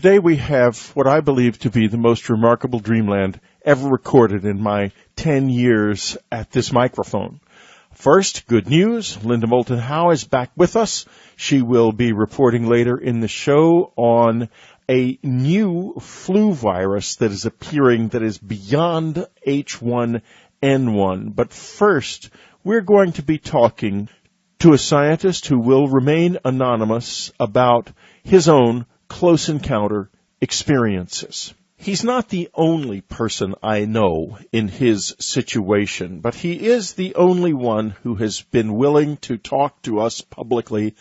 today we have what I believe to be the most remarkable dreamland ever recorded in my 10 years at this microphone. First, good news. Linda Moulton Howe is back with us. She will be reporting later in the show on a new flu virus that is appearing that is beyond H1N1. But first, we're going to be talking to a scientist who will remain anonymous about his own close encounter experiences. He's not the only person I know in his situation, but he is the only one who has been willing to talk to us publicly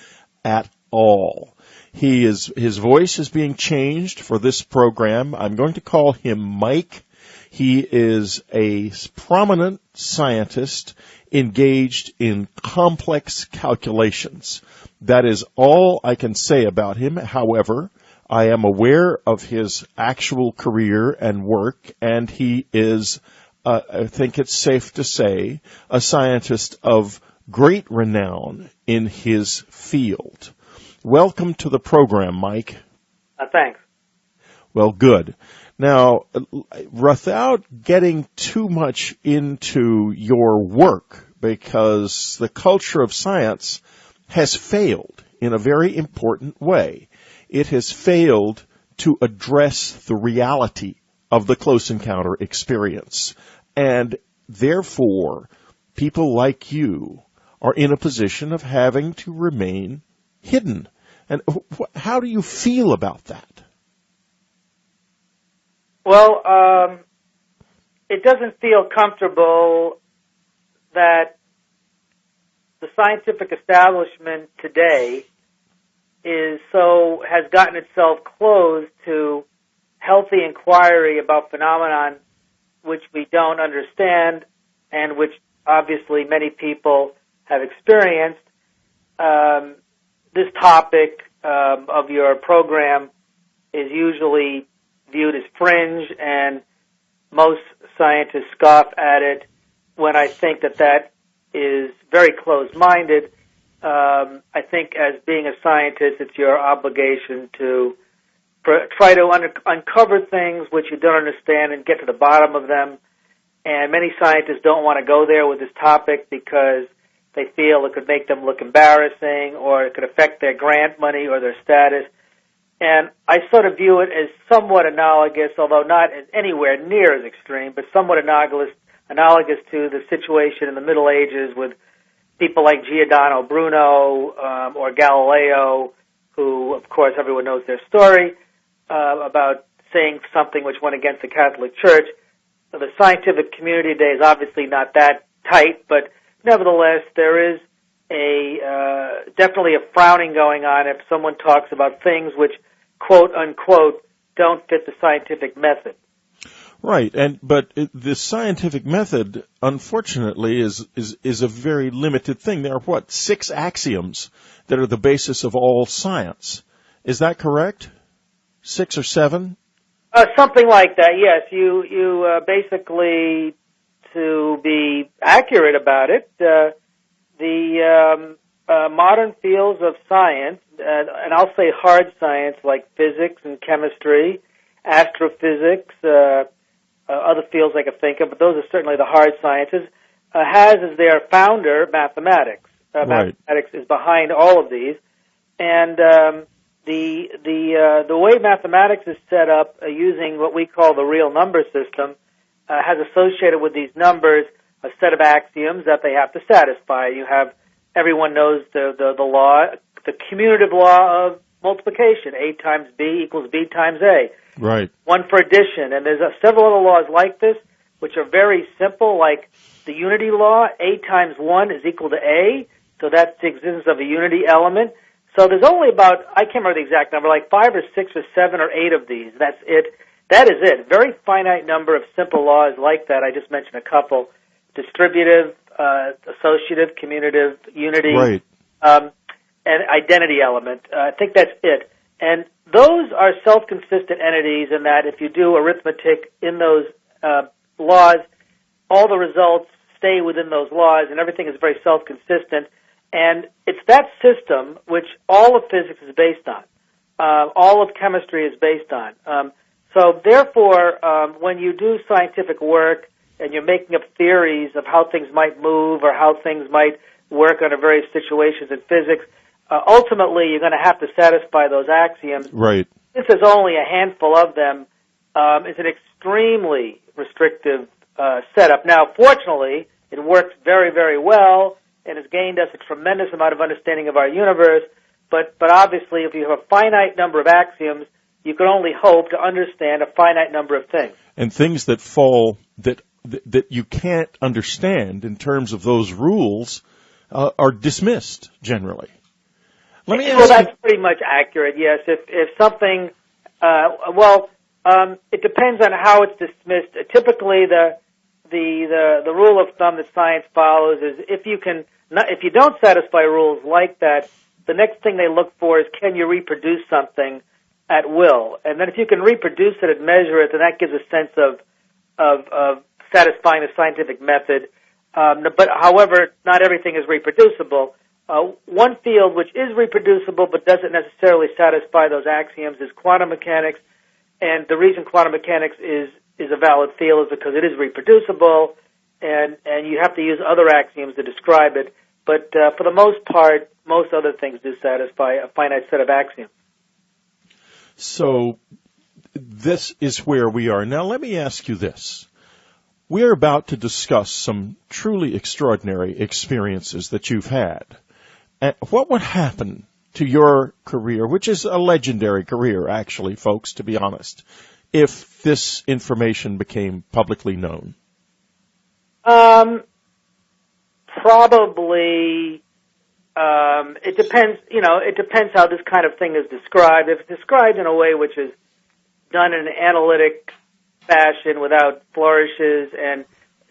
at all. His voice is being changed for this program. I'm going to call him Mike. He is a prominent scientist engaged in complex calculations. That is all I can say about him. However, I am aware of his actual career and work, and he is, I think it's safe to say, a scientist of great renown in his field. Welcome to the program, Mike. Thanks. Well, good. Now, without getting too much into your work, because the culture of science has failed in a very important way. It has failed to address the reality of the close encounter experience. And therefore, people like you are in a position of having to remain hidden. And how do you feel about that? Well, it doesn't feel comfortable that the scientific establishment today has gotten itself closed to healthy inquiry about phenomenon which we don't understand and which obviously many people have experienced. This topic of your program is usually viewed as fringe, and most scientists scoff at it when I think that is very closed-minded. I think as being a scientist, it's your obligation to try to uncover things which you don't understand and get to the bottom of them. And many scientists don't want to go there with this topic because they feel it could make them look embarrassing or it could affect their grant money or their status. And I sort of view it as somewhat analogous, although not anywhere near as extreme, but somewhat analogous to the situation in the Middle Ages with people like Giordano Bruno or Galileo, who, of course, everyone knows their story, about saying something which went against the Catholic Church. So the scientific community today is obviously not that tight, but nevertheless, there is definitely a frowning going on if someone talks about things which, quote unquote, don't fit the scientific method. Right, but the scientific method, unfortunately, is a very limited thing. There are 6 axioms that are the basis of all science. Is that correct? 6 or 7? Something like that. Yes, you basically, to be accurate about it, the modern fields of science, and I'll say hard science like physics and chemistry, astrophysics, other fields I could think of, but those are certainly the hard sciences, has as their founder mathematics. Right. Mathematics is behind all of these, and the way mathematics is set up using what we call the real number system has associated with these numbers a set of axioms that they have to satisfy. Everyone knows the law, the commutative law of multiplication, A times B equals B times A. Right. One for addition, and there's several other laws like this, which are very simple, like the unity law, A times 1 is equal to A, so that's the existence of a unity element. So there's only about, I can't remember the exact number, like 5 or 6 or 7 or 8 of these. That's it. That is it. Very finite number of simple laws like that. I just mentioned a couple. Distributive, associative, commutative, unity, right. And identity element. I think that's it. And those are self-consistent entities in that if you do arithmetic in those laws, all the results stay within those laws, and everything is very self-consistent. And it's that system which all of physics is based on. all of chemistry is based on. So therefore, when you do scientific work and you're making up theories of how things might move or how things might work under various situations in physics, ultimately you're going to have to satisfy those axioms. Right. Since there's only a handful of them, it's an extremely restrictive setup. Now, fortunately, it works very, very well and has gained us a tremendous amount of understanding of our universe. But obviously, if you have a finite number of axioms, you can only hope to understand a finite number of things. And things that fall that you can't understand in terms of those rules are dismissed generally. Let me ask that's pretty much accurate. Yes, if something, it depends on how it's dismissed. Typically, the rule of thumb that science follows is if you don't satisfy rules like that, the next thing they look for is can you reproduce something at will, and then if you can reproduce it and measure it, then that gives a sense of satisfying the scientific method. But however, not everything is reproducible. One field which is reproducible but doesn't necessarily satisfy those axioms is quantum mechanics, and the reason quantum mechanics is a valid field is because it is reproducible, and you have to use other axioms to describe it. But for the most part, most other things do satisfy a finite set of axioms. So this is where we are. Now let me ask you this. We are about to discuss some truly extraordinary experiences that you've had. And what would happen to your career, which is a legendary career, actually, folks, to be honest, if this information became publicly known? Probably, it depends, it depends how this kind of thing is described. If it's described in a way which is done in an analytic fashion without flourishes and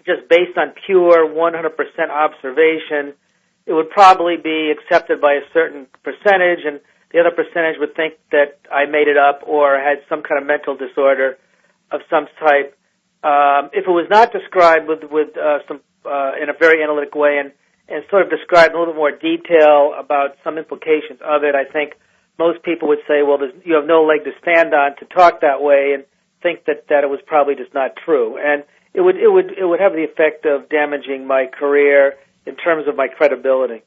just based on pure 100% observation, it would probably be accepted by a certain percentage, and the other percentage would think that I made it up or had some kind of mental disorder of some type. If it was not described with some in a very analytic way and sort of described in a little bit more detail about some implications of it, I think most people would say, well, you have no leg to stand on to talk that way, and think that it was probably just not true. And it would have the effect of damaging my career in terms of my credibility.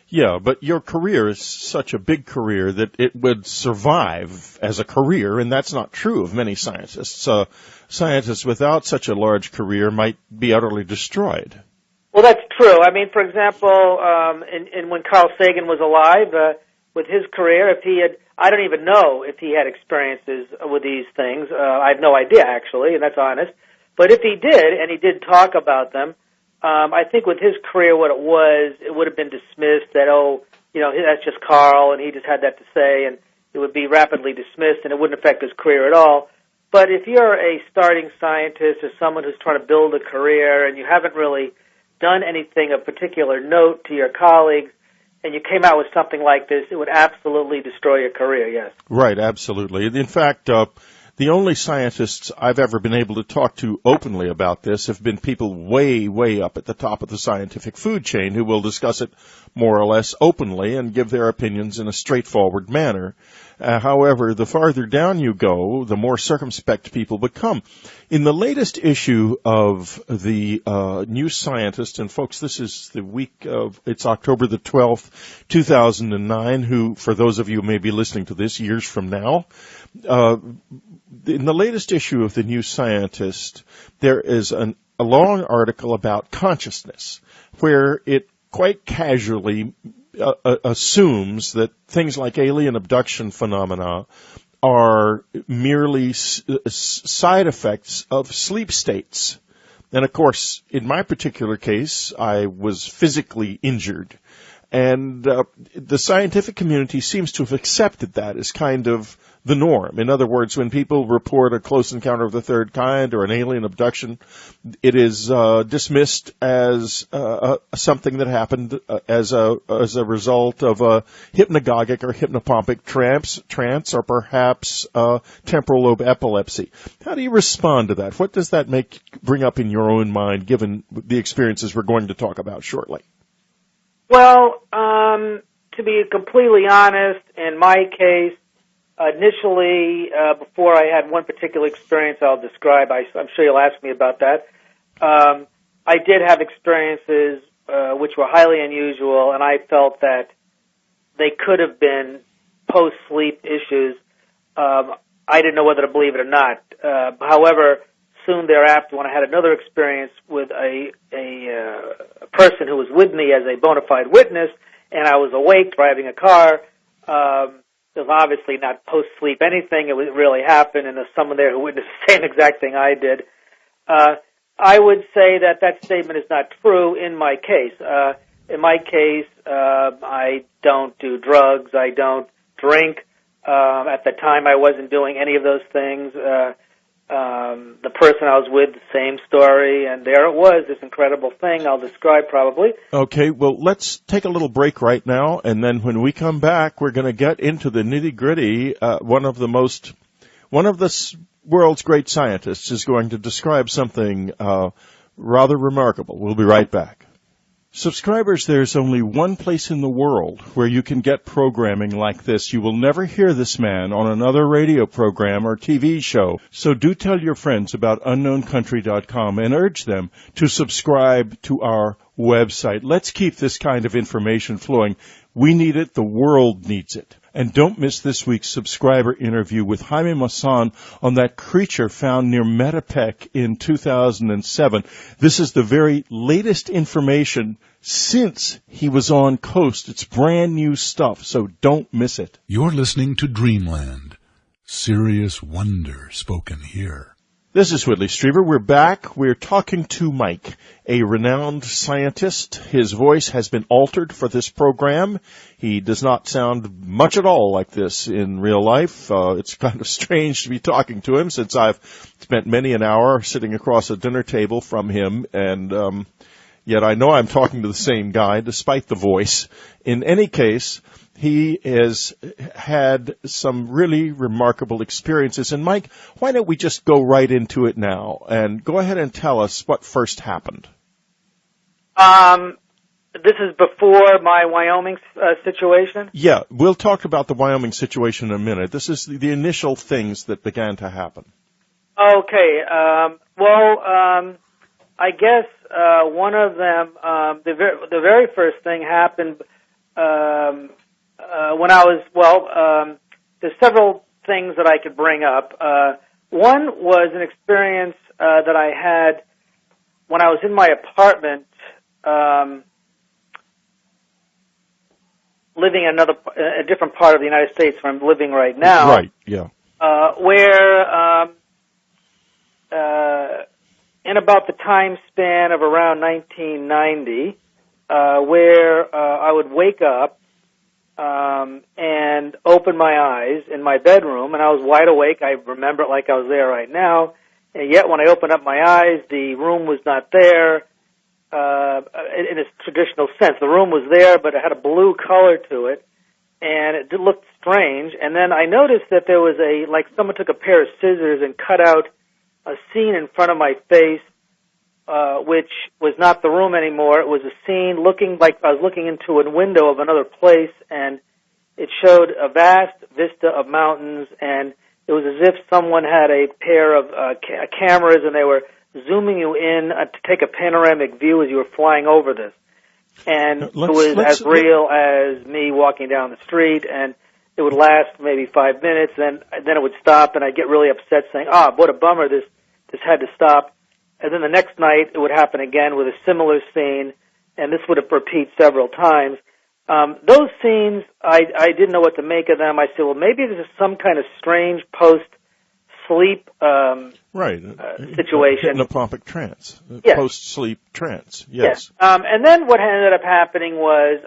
Yeah, but your career is such a big career that it would survive as a career, and that's not true of many scientists. Scientists without such a large career might be utterly destroyed. Well, that's true. I mean, for example, when Carl Sagan was alive, with his career, if he had, I don't even know if he had experiences with these things. I have no idea, actually, and that's honest. But if he did, and he did talk about them, I think with his career, what it would have been dismissed that, that's just Carl, and he just had that to say, and it would be rapidly dismissed, and it wouldn't affect his career at all. But if you're a starting scientist or someone who's trying to build a career, and you haven't really done anything of particular note to your colleagues, and you came out with something like this, it would absolutely destroy your career, yes. Right, absolutely. In fact, the only scientists I've ever been able to talk to openly about this have been people way, way up at the top of the scientific food chain who will discuss it more or less openly and give their opinions in a straightforward manner. However, the farther down you go, the more circumspect people become. In the latest issue of the New Scientist, and folks, this is the week of, it's October the 12th, 2009, who, for those of you who may be listening to this years from now, in the latest issue of the New Scientist, there is a long article about consciousness, where it quite casually assumes that things like alien abduction phenomena are merely side effects of sleep states. And of course, in my particular case, I was physically injured. And the scientific community seems to have accepted that as kind of the norm. In other words, when people report a close encounter of the third kind or an alien abduction, it is dismissed as something that happened as a result of a hypnagogic or hypnopompic trance or perhaps temporal lobe epilepsy. How do you respond to that? What does that bring up in your own mind, given the experiences we're going to talk about shortly? Well, to be completely honest, in my case, initially, before I had one particular experience I'll describe, I'm sure you'll ask me about that, I did have experiences which were highly unusual, and I felt that they could have been post-sleep issues. I didn't know whether to believe it or not. However, soon thereafter, when I had another experience with a person who was with me as a bona fide witness, and I was awake driving a car, it was obviously not post-sleep anything. It really happened, and there's someone there who witnessed the same exact thing I did. I would say that statement is not true in my case. In my case, I don't do drugs. I don't drink. At the time, I wasn't doing any of those things. The person I was with, the same story, and there it was, this incredible thing I'll describe probably. Okay, well, let's take a little break right now, and then when we come back, we're going to get into the nitty-gritty. One of the world's great scientists is going to describe something rather remarkable. We'll be right back. Subscribers, there's only one place in the world where you can get programming like this. You will never hear this man on another radio program or TV show. So do tell your friends about unknowncountry.com and urge them to subscribe to our website. Let's keep this kind of information flowing. We need it. The world needs it. And don't miss this week's subscriber interview with Jaime Maussan on that creature found near Metepec in 2007. This is the very latest information since he was on Coast. It's brand new stuff, so don't miss it. You're listening to Dreamland. Serious wonder spoken here. This is Whitley Strieber. We're back. We're talking to Mike, a renowned scientist. His voice has been altered for this program. He does not sound much at all like this in real life. It's kind of strange to be talking to him since I've spent many an hour sitting across a dinner table from him, and yet I know I'm talking to the same guy despite the voice. In any case, he has had some really remarkable experiences. And Mike, why don't we just go right into it now and go ahead and tell us what first happened? This is before my Wyoming situation? Yeah, we'll talk about the Wyoming situation in a minute. This is the initial things that began to happen. Okay. I guess one of them, the very first thing happened when I was, there's several things that I could bring up. One was an experience that I had when I was in my apartment, living in a different part of the United States where I'm living right now. Right, yeah. Where in about the time span of around 1990, where I would wake up and open my eyes in my bedroom, and I was wide awake. I remember it like I was there right now. And yet when I opened up my eyes, the room was not there in its traditional sense. The room was there, but it had a blue color to it, and it looked strange. And then I noticed that there was like someone took a pair of scissors and cut out a scene in front of my face, which was not the room anymore. It was a scene looking like I was looking into a window of another place, and it showed a vast vista of mountains, and it was as if someone had a pair of cameras, and they were zooming you in to take a panoramic view as you were flying over this. And it was as real as me walking down the street, and it would last maybe 5 minutes, and then it would stop, and I'd get really upset saying, what a bummer, this had to stop. And then the next night, it would happen again with a similar scene, and this would repeat several times. Those scenes, I didn't know what to make of them. I said, well, maybe this is some kind of strange post-sleep situation. Hypnopopic trance. Yes. Post-sleep trance, yes. And then what ended up happening was,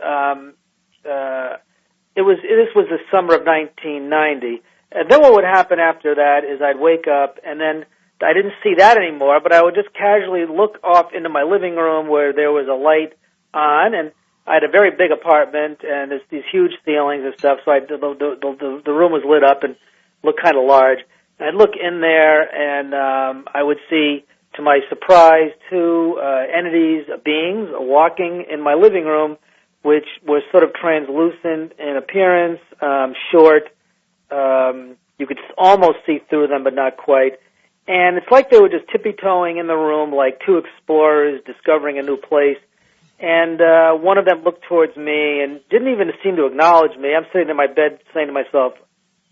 this was the summer of 1990. And then what would happen after that is I'd wake up, and then I didn't see that anymore, but I would just casually look off into my living room where there was a light on, and I had a very big apartment, and there's these huge ceilings and stuff, so the room was lit up and looked kind of large. And I'd look in there, and I would see, to my surprise, two entities, beings, walking in my living room, which was sort of translucent in appearance, short, You could almost see through them, but not quite. And it's like they were just tippy-toeing in the room like two explorers discovering a new place. And one of them looked towards me and didn't even seem to acknowledge me. I'm sitting in my bed saying to myself,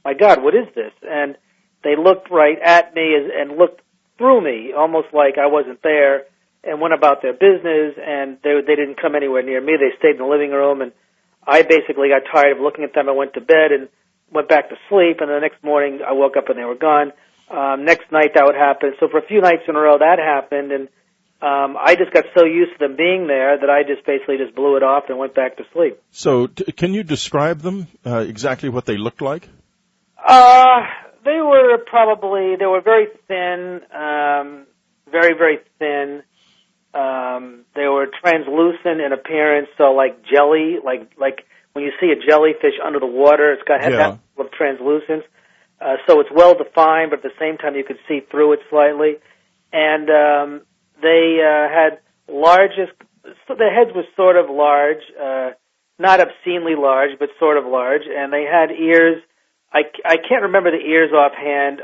my God, what is this? And they looked right at me and looked through me, almost like I wasn't there, and went about their business, and they didn't come anywhere near me. They stayed in the living room, and I basically got tired of looking at them. I went to bed and went back to sleep, and the next morning I woke up and they were gone. Next night that would happen. So for a few nights in a row that happened, and I just got so used to them being there that I just basically just blew it off and went back to sleep. So can you describe them, exactly what they looked like? They were very thin, very, very thin. They were translucent in appearance, so like jelly, like when you see a jellyfish under the water, it's got that level of translucence. So it's well defined, but at the same time you could see through it slightly. And they had so their heads were sort of large, not obscenely large, but sort of large, and they had ears. I can't remember the ears offhand,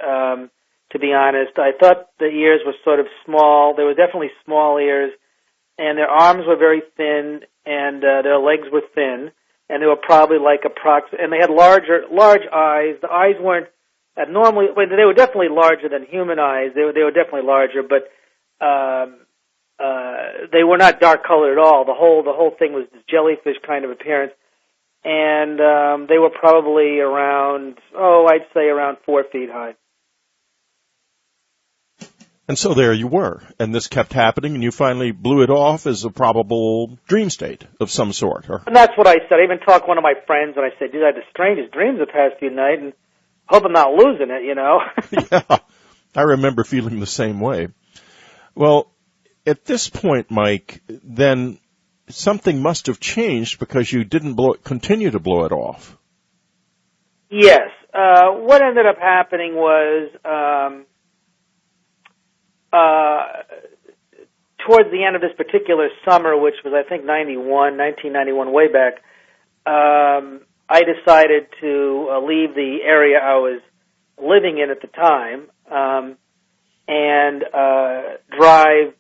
to be honest. I thought the ears were sort of small. They were definitely small ears, and their arms were very thin, and their legs were thin, and they were probably like and they had large eyes. The eyes weren't abnormally, well, they were definitely larger than human eyes. They were definitely larger, but they were not dark colored at all. The whole thing was this jellyfish kind of appearance. And they were probably around, I'd say around 4 feet high. And so there you were, and this kept happening, and you finally blew it off as a probable dream state of some sort. And that's what I said. I even talked to one of my friends, and I said, dude, I had the strangest dreams the past few nights, and hope I'm not losing it, you know. Yeah, I remember feeling the same way. Well, at this point, Mike, then something must have changed because you didn't continue to blow it off. Yes. What ended up happening was towards the end of this particular summer, which was, I think, 1991, way back, I decided to leave the area I was living in at the time and drive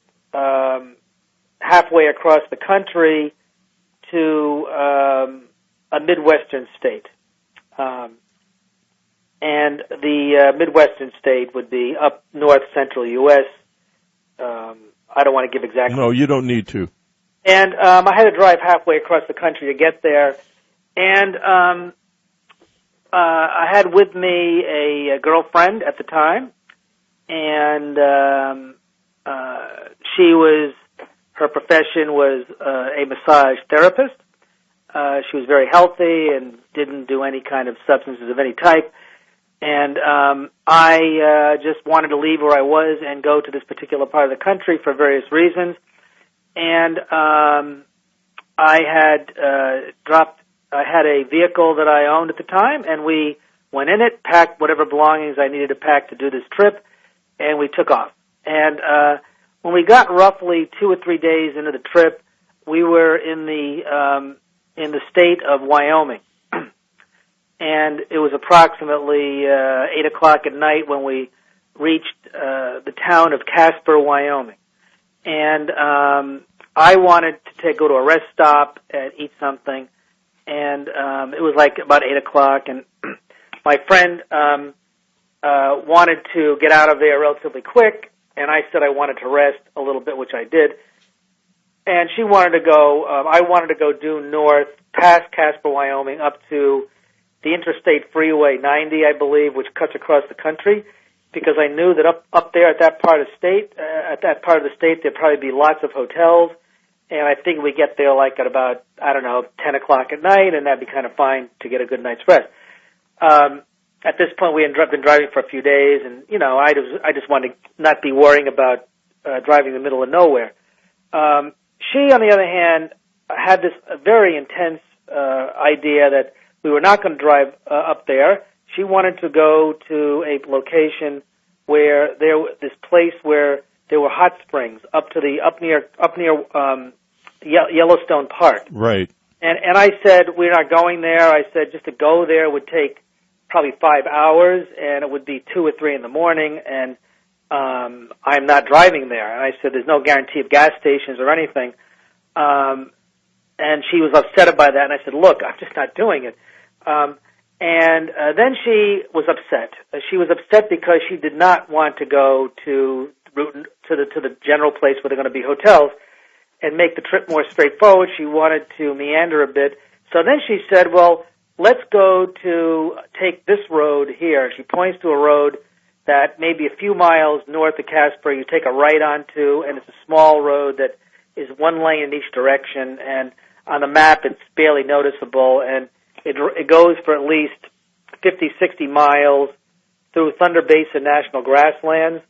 halfway across the country to a Midwestern state. And the Midwestern state would be up north central U.S. I don't want to give exactly. No, you don't need to. And I had to drive halfway across the country to get there. And I had with me a girlfriend at the time. And her profession was a massage therapist. She was very healthy and didn't do any kind of substances of any type. And I just wanted to leave where I was and go to this particular part of the country for various reasons. And I had a vehicle that I owned at the time, and we went in it, packed whatever belongings I needed to pack to do this trip, and we took off. And when we got roughly 2 or 3 days into the trip, we were in the state of Wyoming. And it was approximately 8 o'clock at night when we reached the town of Casper, Wyoming. And I wanted to go to a rest stop and eat something. And it was like about 8 o'clock, and my friend wanted to get out of there relatively quick, and I said I wanted to rest a little bit, which I did. And she wanted to go, I wanted to go due north, past Casper, Wyoming, up to the Interstate Freeway 90, I believe, which cuts across the country, because I knew that up there at that part of the state, there'd probably be lots of hotels, and I think we get there like at about, 10 o'clock at night, and that'd be kind of fine to get a good night's rest. At this point, we had been driving for a few days, and, I just wanted to not be worrying about driving in the middle of nowhere. She, on the other hand, had this very intense idea that we were not going to drive up there. She wanted to go to a location where this place where there were hot springs up near Yellowstone Park. Right. And I said we're not going there. I said just to go there would take probably 5 hours, and it would be 2 or 3 in the morning, and I'm not driving there. And I said, there's no guarantee of gas stations or anything. And she was upset by that, and I said, look, I'm just not doing it. Then she was upset. She was upset because she did not want to go to the general place where they're going to be hotels and make the trip more straightforward. She wanted to meander a bit. So then she said, well, let's go to take this road here. She points to a road that maybe a few miles north of Casper you take a right onto, and it's a small road that is one lane in each direction, and on the map it's barely noticeable, and it goes for at least 50, 60 miles through Thunder Basin National Grasslands,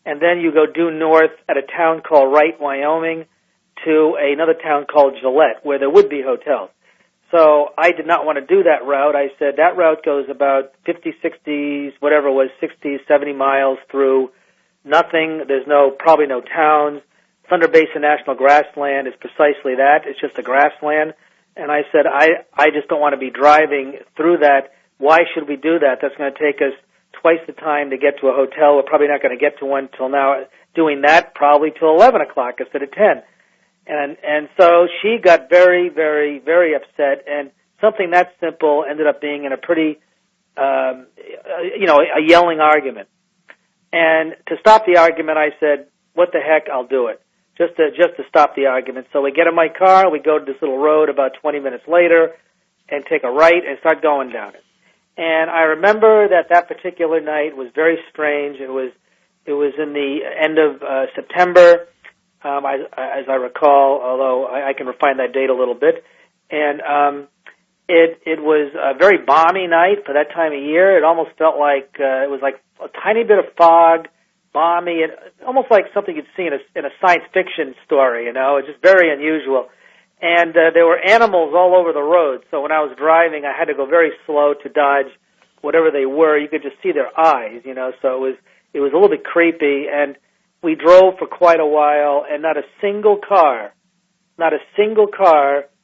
and then you go due north at a town called Wright, Wyoming, to another town called Gillette, where there would be hotels. So I did not want to do that route. I said that route goes about 50, 60, whatever it was, 60, 70 miles through nothing. There's probably no towns. Thunder Basin National Grassland is precisely that. It's just a grassland. And I said, I just don't want to be driving through that. Why should we do that? That's going to take us twice the time to get to a hotel. We're probably not going to get to one till now. Doing that probably till 11 o'clock instead of 10. And so she got very, very, very upset, and something that simple ended up being in a pretty, a yelling argument. And to stop the argument, I said, what the heck, I'll do it, just to stop the argument. So we get in my car, we go to this little road about 20 minutes later, and take a right and start going down it. And I remember that particular night was very strange. It was in the end of September. As I recall, although I can refine that date a little bit. And it was a very balmy night for that time of year. It almost felt like it was like a tiny bit of fog, balmy, and almost like something you'd see in a science fiction story, It's just very unusual. And there were animals all over the road, so when I was driving, I had to go very slow to dodge whatever they were. You could just see their eyes, so it was a little bit creepy. And we drove for quite a while, and not a single car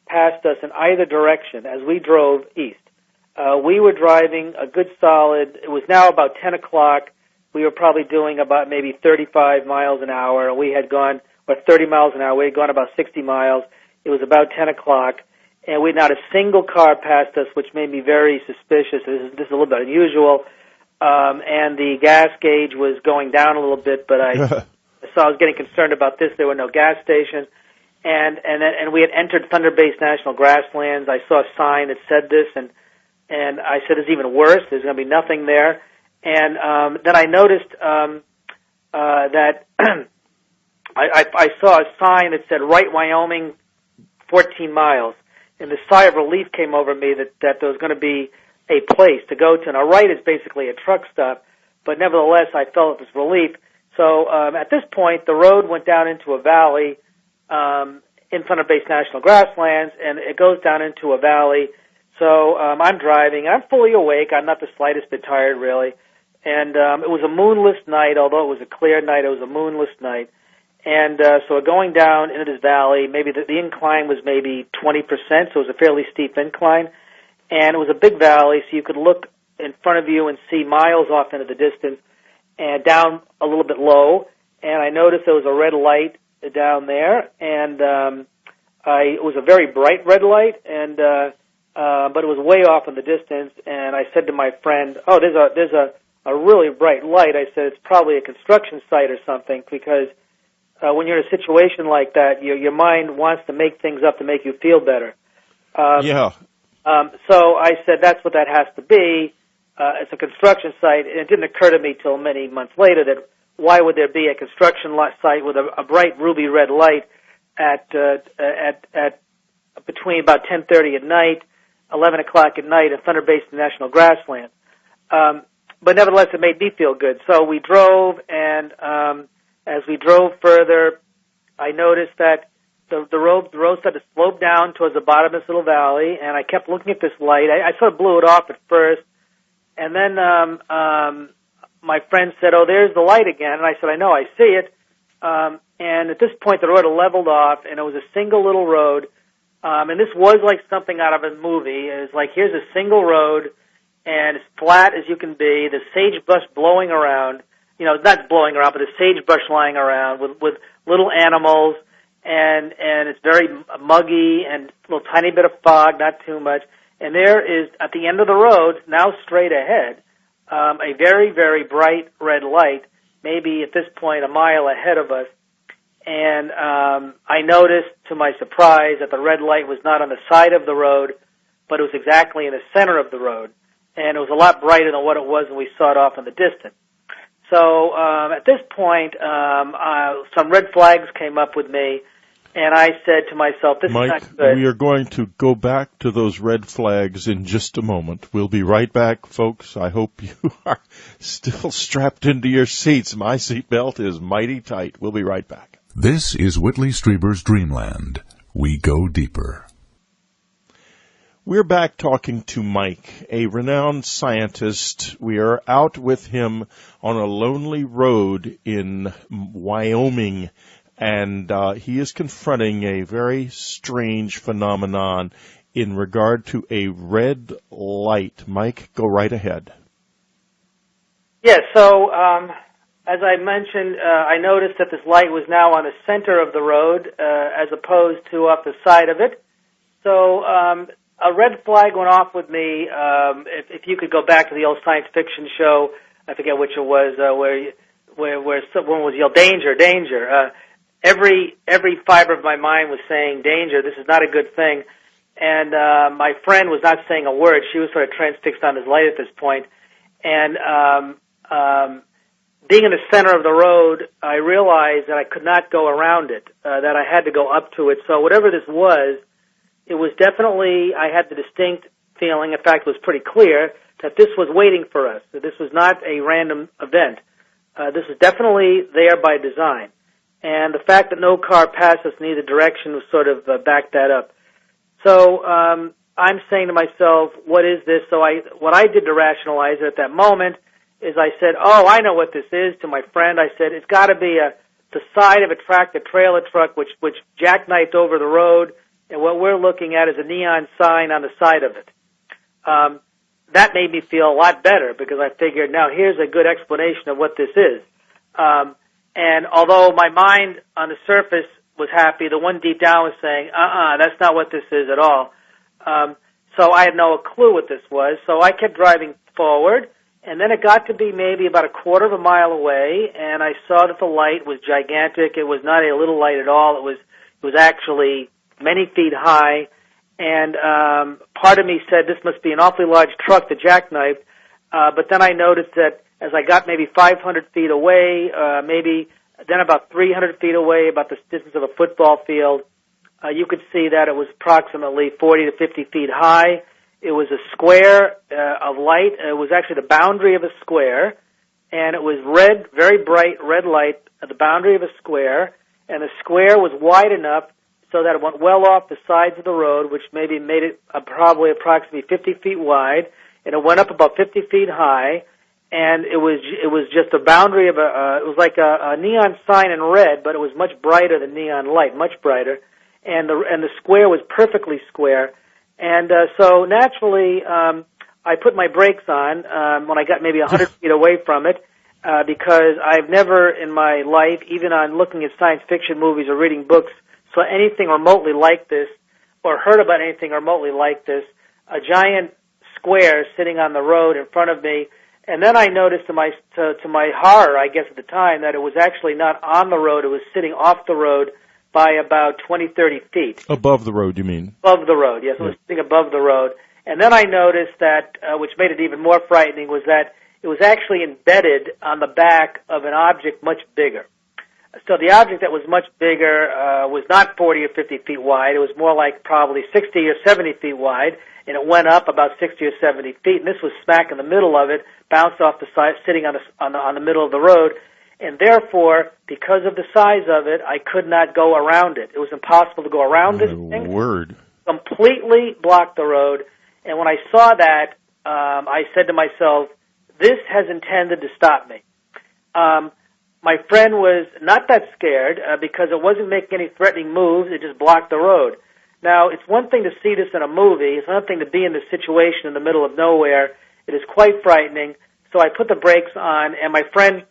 passed us in either direction as we drove east. We were driving a good solid, it was now about 10 o'clock. We were probably doing about maybe 35 miles an hour. We had gone, 30 miles an hour. We had gone about 60 miles. It was about 10 o'clock, and not a single car passed us, which made me very suspicious. This is a little bit unusual. And the gas gauge was going down a little bit, but so I was getting concerned about this. There were no gas stations, and we had entered Thunder Basin National Grasslands. I saw a sign that said this, and I said, it's even worse. There's going to be nothing there. And then I noticed that I saw a sign that said Wright, Wyoming, 14 miles, and the sigh of relief came over me that there was going to be a place to go to. Now, Wright is basically a truck stop, but nevertheless, I felt it was relief. So at this point, the road went down into a valley in Thunder Basin National Grasslands, and it goes down into a valley. So I'm driving. I'm fully awake. I'm not the slightest bit tired, really. And it was a moonless night, although it was a clear night. It was a moonless night. And so we're going down into this valley. Maybe the incline was maybe 20%, so it was a fairly steep incline. And it was a big valley, so you could look in front of you and see miles off into the distance and down a little bit low. And I noticed there was a red light down there, and it was a very bright red light, and but it was way off in the distance. And I said to my friend, "Oh, there's a really bright light." I said, "It's probably a construction site or something," because when you're in a situation like that, your mind wants to make things up to make you feel better. So I said, that's what that has to be. It's a construction site. And it didn't occur to me till many months later that why would there be a construction site with a bright ruby red light at between about 10:30 at night, 11 o'clock at night at Thunder Basin National Grassland. But nevertheless, it made me feel good. So we drove, and as we drove further, I noticed that the road started to slope down towards the bottom of this little valley, and I kept looking at this light. I sort of blew it off at first, and then my friend said, "Oh, there's the light again." And I said, "I know, I see it." And at this point, the road had leveled off, and it was a single little road. And this was like something out of a movie. It was like, here's a single road, and as flat as you can be, the sagebrush blowing around, not blowing around, but the sagebrush lying around with little animals, and it's very muggy and a little tiny bit of fog, not too much. And there is, at the end of the road, now straight ahead, a very, very bright red light, maybe at this point a mile ahead of us. And I noticed, to my surprise, that the red light was not on the side of the road, but it was exactly in the center of the road. And it was a lot brighter than what it was when we saw it off in the distance. So at this point, some red flags came up with me, and I said to myself, this Mike, is not good. We are going to go back to those red flags in just a moment. We'll be right back, folks. I hope you are still strapped into your seats. My seatbelt is mighty tight. We'll be right back. This is Whitley Strieber's Dreamland. We go deeper. We're back talking to Mike, a renowned scientist. We are out with him on a lonely road in Wyoming, and he is confronting a very strange phenomenon in regard to a red light. Mike, go right ahead. Yes, so as I mentioned, I noticed that this light was now on the center of the road as opposed to off the side of it. So a red flag went off with me. If you could go back to the old science fiction show, I forget which it was, where someone was yelled, "Danger, danger!" Every fiber of my mind was saying, "Danger! This is not a good thing." And my friend was not saying a word. She was sort of transfixed on this light at this point. And being in the center of the road, I realized that I could not go around it, that I had to go up to it. So whatever this was, it was definitely, I had the distinct feeling, in fact it was pretty clear, that this was waiting for us, that this was not a random event. This was definitely there by design. And the fact that no car passed us in either direction was sort of backed that up. So I'm saying to myself, what is this? So what I did to rationalize it at that moment is I said, oh, I know what this is, to my friend. I said, it's got to be the side of a tractor-trailer truck which jackknifed over the road, and what we're looking at is a neon sign on the side of it. That made me feel a lot better because I figured, now here's a good explanation of what this is. And although my mind on the surface was happy, the one deep down was saying, that's not what this is at all. So I had no clue what this was. So I kept driving forward, and then it got to be maybe about a quarter of a mile away, and I saw that the light was gigantic. It was not a little light at all. It was actually many feet high, and part of me said this must be an awfully large truck that jackknifed, but then I noticed that as I got maybe 500 feet away, maybe then about 300 feet away, about the distance of a football field, you could see that it was approximately 40 to 50 feet high. It was a square of light. It was actually the boundary of a square, and it was red, very bright red light at the boundary of a square, and the square was wide enough so that it went well off the sides of the road, which maybe made it probably approximately 50 feet wide, and it went up about 50 feet high, and it was just a boundary of it was like a neon sign in red, but it was much brighter than neon light, much brighter, and the square was perfectly square, and so naturally I put my brakes on when I got maybe 100 feet away from it, because I've never in my life, even on looking at science fiction movies or reading books, saw anything remotely like this, or heard about anything remotely like this, a giant square sitting on the road in front of me. And then I noticed to my horror, I guess at the time, that it was actually not on the road, it was sitting off the road by about 20, 30 feet. Above the road, you mean? Above the road, yes, it was sitting above the road. And then I noticed that, which made it even more frightening, was that it was actually embedded on the back of an object much bigger. So the object that was much bigger was not 40 or 50 feet wide. It was more like probably 60 or 70 feet wide, and it went up about 60 or 70 feet. And this was smack in the middle of it, bounced off the side, sitting on the middle of the road. And therefore, because of the size of it, I could not go around it. It was impossible to go around this thing. Word. Completely blocked the road. And when I saw that, I said to myself, this has intended to stop me. My friend was not that scared because it wasn't making any threatening moves. It just blocked the road. Now, it's one thing to see this in a movie. It's another thing to be in this situation in the middle of nowhere It is quite frightening. So I put the brakes on, and my friend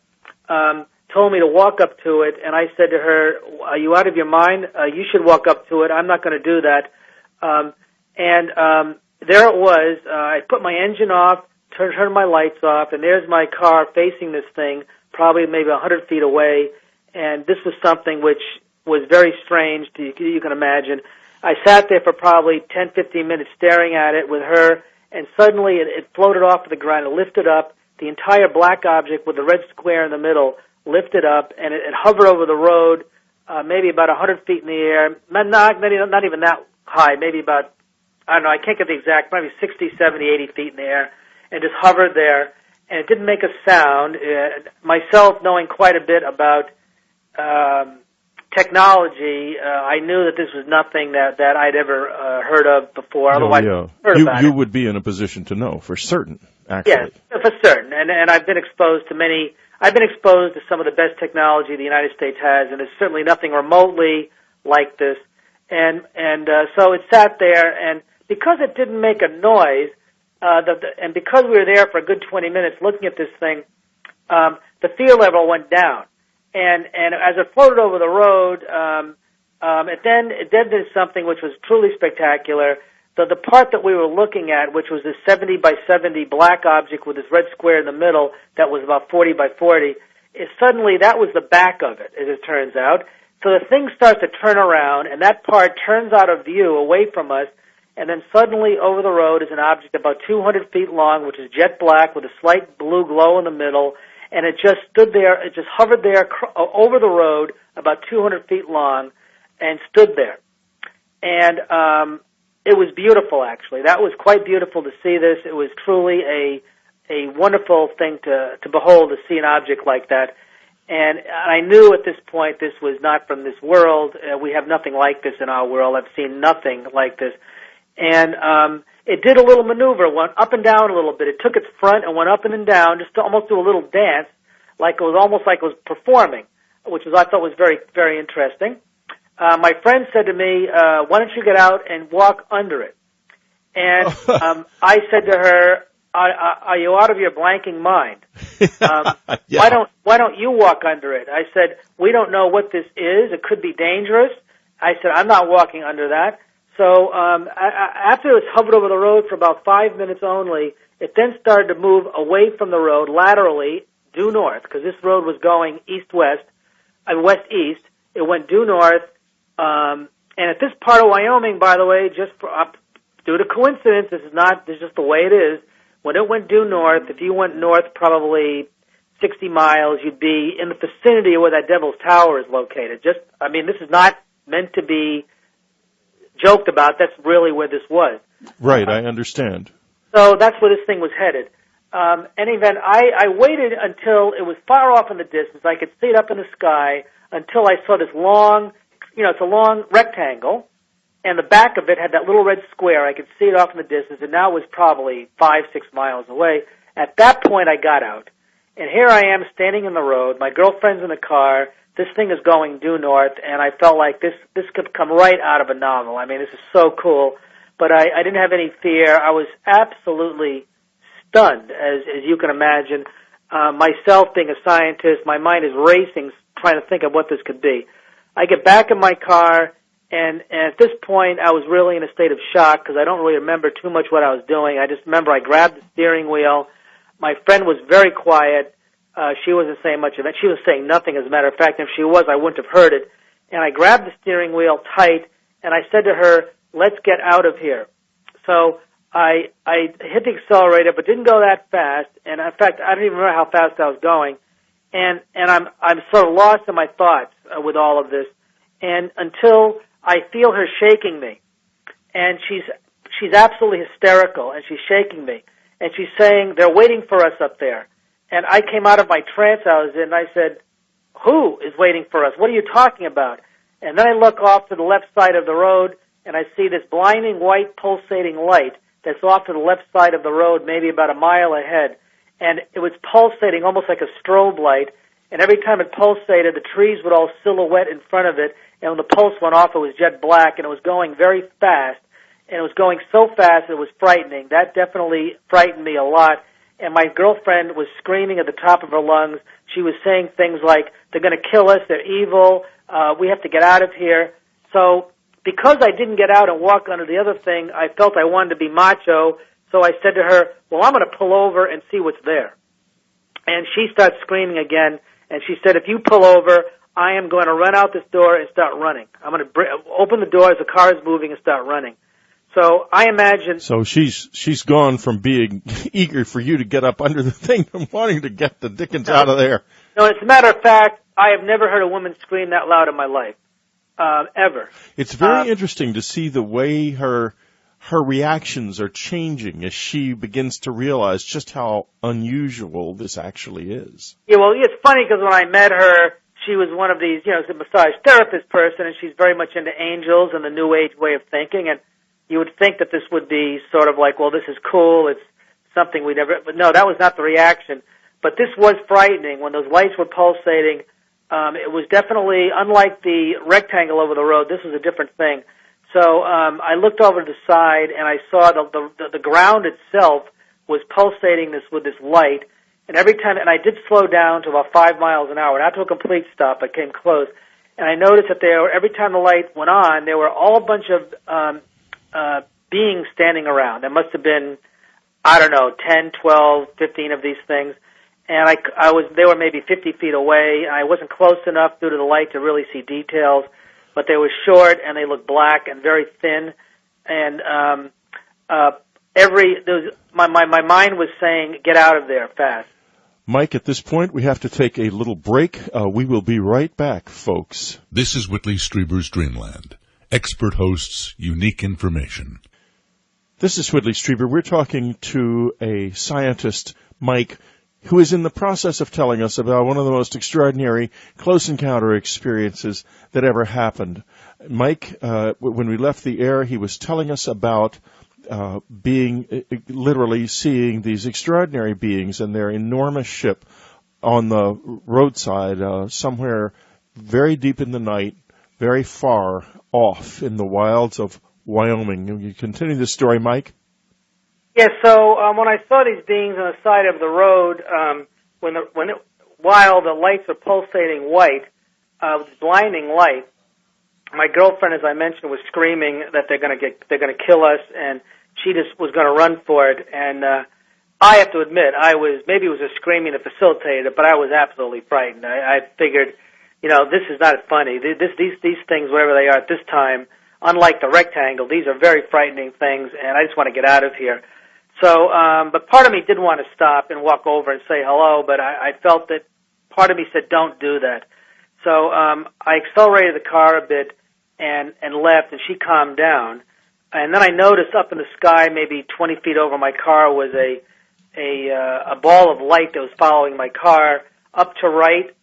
told me to walk up to it, and I said to her, "Are you out of your mind? You should walk up to it. I'm not going to do that." There it was. I put my engine off, turned my lights off, and there's my car facing this thing, probably maybe 100 feet away. And this was something which was very strange, you can imagine. I sat there for probably 10, 15 minutes staring at it with her, and suddenly it floated off the ground. It lifted up. The entire black object with the red square in the middle lifted up, and it hovered over the road, maybe about 100 feet in the air. Not even that high, maybe about, I don't know, I can't get the exact, maybe 60, 70, 80 feet in the air, and just hovered there. And it didn't make a sound. Myself, knowing quite a bit about technology, I knew that this was nothing that I'd ever heard of before. Otherwise, you would be in a position to know for certain, actually. Yes, for certain. And I've been exposed to some of the best technology the United States has, and there's certainly nothing remotely like this. And so it sat there, and because it didn't make a noise, and because we were there for a good 20 minutes looking at this thing, the fear level went down. And as it floated over the road, it then did something which was truly spectacular. The part that we were looking at, which was this 70 by 70 black object with this red square in the middle that was about 40 by 40, suddenly that was the back of it, as it turns out. So the thing starts to turn around, and that part turns out of view away from us, and then suddenly over the road is an object about 200 feet long, which is jet black with a slight blue glow in the middle, and it just stood there, it just hovered there over the road about 200 feet long and stood there. And it was beautiful, actually. That was quite beautiful to see this. It was truly a wonderful thing to behold, to see an object like that. And I knew at this point this was not from this world. We have nothing like this in our world. I've seen nothing like this. And it did a little maneuver, went up and down a little bit. It took its front and went up and then down, just to almost do a little dance, almost like it was performing, which I thought was very, very interesting. My friend said to me, "Why don't you get out and walk under it?" And I said to her, "Are you out of your blanking mind? Yeah. Why don't you walk under it?" I said, "We don't know what this is. It could be dangerous." I said, "I'm not walking under that." So after it was hovered over the road for about 5 minutes only, it then started to move away from the road laterally, due north, because this road was going east-west, west-east. It went due north, and at this part of Wyoming, by the way, due to coincidence, this is just the way it is. When it went due north, if you went north probably 60 miles, you'd be in the vicinity of where that Devil's Tower is located. This is not meant to be joked about. That's really where this was. Right, I understand. So that's where this thing was headed. Any event, I waited until it was far off in the distance. I could see it up in the sky until I saw this long, it's a long rectangle, and the back of it had that little red square. I could see it off in the distance, and now it was probably 5-6 miles away. At that point, I got out, and here I am standing in the road. My girlfriend's in the car. This thing is going due north, and I felt like this could come right out of a novel. I mean, this is so cool. But I didn't have any fear. I was absolutely stunned, as you can imagine. Myself, being a scientist, my mind is racing, trying to think of what this could be. I get back in my car, and at this point, I was really in a state of shock because I don't really remember too much what I was doing. I just remember I grabbed the steering wheel. My friend was very quiet. She wasn't saying much of it. She was saying nothing, as a matter of fact. If she was, I wouldn't have heard it. And I grabbed the steering wheel tight, and I said to her, "Let's get out of here." So I hit the accelerator, but didn't go that fast. And in fact, I don't even remember how fast I was going. And I'm sort of lost in my thoughts with all of this. And until I feel her shaking me, and she's absolutely hysterical, and she's shaking me, and she's saying, "They're waiting for us up there." And I came out of my trance I was in, and I said, "Who is waiting for us? What are you talking about?" And then I look off to the left side of the road, and I see this blinding white pulsating light that's off to the left side of the road, maybe about a mile ahead. And it was pulsating almost like a strobe light, and every time it pulsated, the trees would all silhouette in front of it, and when the pulse went off, it was jet black, and it was going very fast. and it was going so fast it was frightening. That definitely frightened me a lot. And my girlfriend was screaming at the top of her lungs. She was saying things like, they're going to kill us, they're evil, we have to get out of here. So because I didn't get out and walk under the other thing, I felt I wanted to be macho, so I said to her, well, I'm going to pull over and see what's there. And she starts screaming again, and she said, if you pull over, I am going to run out this door and start running. I'm going to open the door as the car is moving and start running. So I imagine... So she's gone from being eager for you to get up under the thing to wanting to get the dickens out of there. No, as a matter of fact, I have never heard a woman scream that loud in my life, ever. It's very interesting to see the way her reactions are changing as she begins to realize just how unusual this actually is. Yeah, well, it's funny because when I met her, she was one of these, a massage therapist person, and she's very much into angels and the New Age way of thinking, and you would think that this would be sort of like, well, this is cool, it's something we never, but no, that was not the reaction. But this was frightening. When those lights were pulsating, it was definitely, unlike the rectangle over the road, this was a different thing. So I looked over to the side, and I saw the ground itself was pulsating with this light, and every time, and I did slow down to about 5 miles an hour, not to a complete stop, I came close, and I noticed that every time the light went on, there were all a bunch of beings standing around. There must have been, 10, 12, 15 of these things. And they were maybe 50 feet away. I wasn't close enough due to the light to really see details, but they were short and they looked black and very thin. And my mind was saying, get out of there fast. Mike, at this point, we have to take a little break. We will be right back, folks. This is Whitley Strieber's Dreamland. Expert hosts, unique information. This is Whitley Strieber. We're talking to a scientist, Mike, who is in the process of telling us about one of the most extraordinary close encounter experiences that ever happened. Mike, when we left the air, he was telling us about literally seeing these extraordinary beings in their enormous ship on the roadside, somewhere very deep in the night, very far off in the wilds of Wyoming. You continue this story, Mike? Yes, so when I saw these beings on the side of the road, while the lights are pulsating white, with blinding light, my girlfriend, as I mentioned, was screaming that they're going to kill us, and she just was going to run for it. And I have to admit, maybe it was just screaming to facilitate it, but I was absolutely frightened. I figured, this is not funny. These things, whatever they are at this time, unlike the rectangle, these are very frightening things, and I just want to get out of here. So, but part of me did want to stop and walk over and say hello, but I felt that part of me said, don't do that. So I accelerated the car a bit and left, and she calmed down. And then I noticed up in the sky, maybe 20 feet over my car, was a ball of light that was following my car up to right,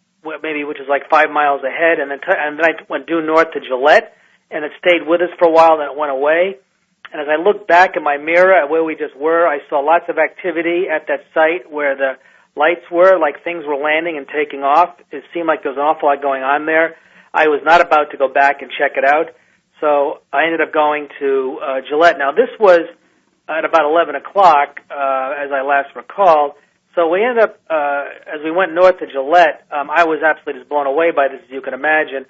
maybe which is like 5 miles ahead, and then I went due north to Gillette, and it stayed with us for a while, then it went away. And as I looked back in my mirror at where we just were, I saw lots of activity at that site where the lights were, like things were landing and taking off. It seemed like there was an awful lot going on there. I was not about to go back and check it out, so I ended up going to Gillette. Now, this was at about 11 o'clock, as I last recalled. So we ended up, as we went north to Gillette, I was absolutely just blown away by this, as you can imagine,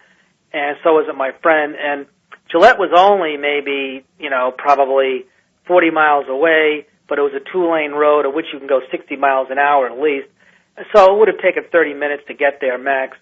and so was my friend. And Gillette was only maybe, probably 40 miles away, but it was a 2-lane road at which you can go 60 miles an hour at least. So it would have taken 30 minutes to get there max.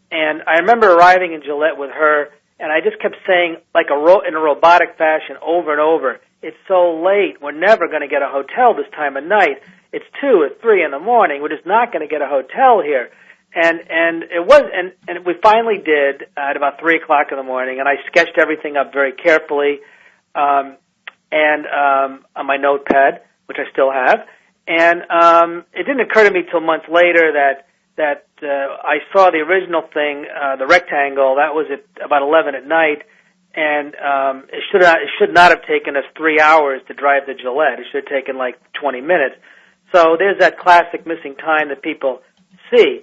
And I remember arriving in Gillette with her, and I just kept saying, like in a robotic fashion, over and over, it's so late, we're never going to get a hotel this time of night. It's 2 or 3 in the morning, we're just not going to get a hotel here. And it was, and we finally did at about 3 o'clock in the morning, and I sketched everything up very carefully, on my notepad, which I still have. And it didn't occur to me till months later that I saw the original thing, the rectangle. That was at about 11 at night, and it should not have taken us 3 hours to drive to Gillette. It should have taken like 20 minutes. So there's that classic missing time that people see.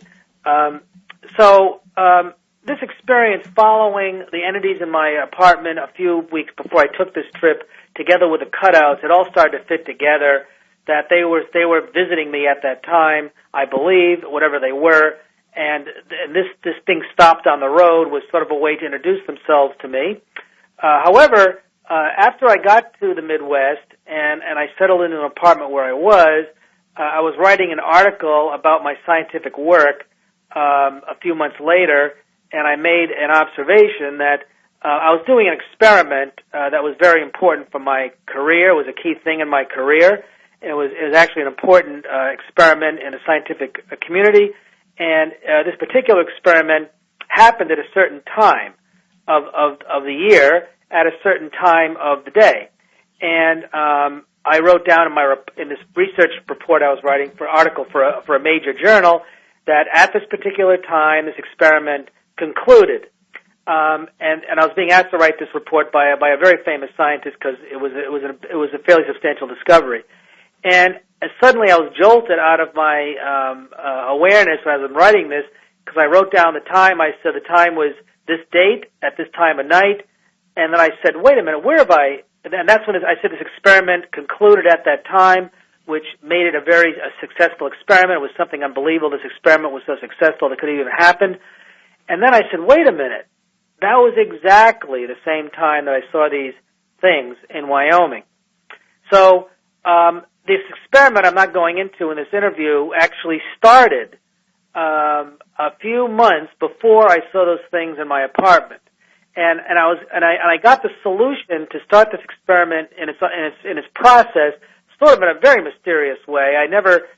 this experience following the entities in my apartment a few weeks before I took this trip, together with the cutouts, it all started to fit together. That they were visiting me at that time, I believe, whatever they were, and this thing stopped on the road was sort of a way to introduce themselves to me. However, after I got to the Midwest and I settled into an apartment where I was writing an article about my scientific work a few months later, and I made an observation that I was doing an experiment that was very important for my career. It was a key thing in my career. It was actually an important experiment in a scientific community, and this particular experiment happened at a certain time of the year, at a certain time of the day. And I wrote down in this research report I was writing for article for a major journal that at this particular time this experiment concluded. And I was being asked to write this report by a very famous scientist because it was a fairly substantial discovery. And suddenly I was jolted out of my awareness as I'm writing this, because I wrote down the time. I said the time was this date at this time of night, and then I said, wait a minute, where have I? And that's when I said this experiment concluded at that time, which made it a very successful experiment. It was something unbelievable. This experiment was so successful that it could have even happened. And then I said, wait a minute, that was exactly the same time that I saw these things in Wyoming. So this experiment I'm not going into in this interview actually started a few months before I saw those things in my apartment, and I got the solution to start this experiment in its process, sort of in a very mysterious way. I never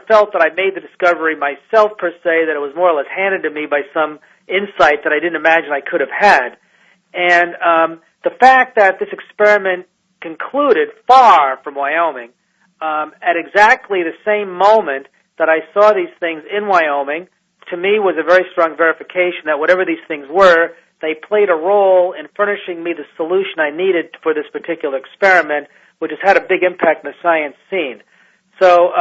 felt that I made the discovery myself per se; that it was more or less handed to me by some insight that I didn't imagine I could have had, and the fact that this experiment concluded far from Wyoming, at exactly the same moment that I saw these things in Wyoming, to me was a very strong verification that whatever these things were, they played a role in furnishing me the solution I needed for this particular experiment, which has had a big impact in the science scene. So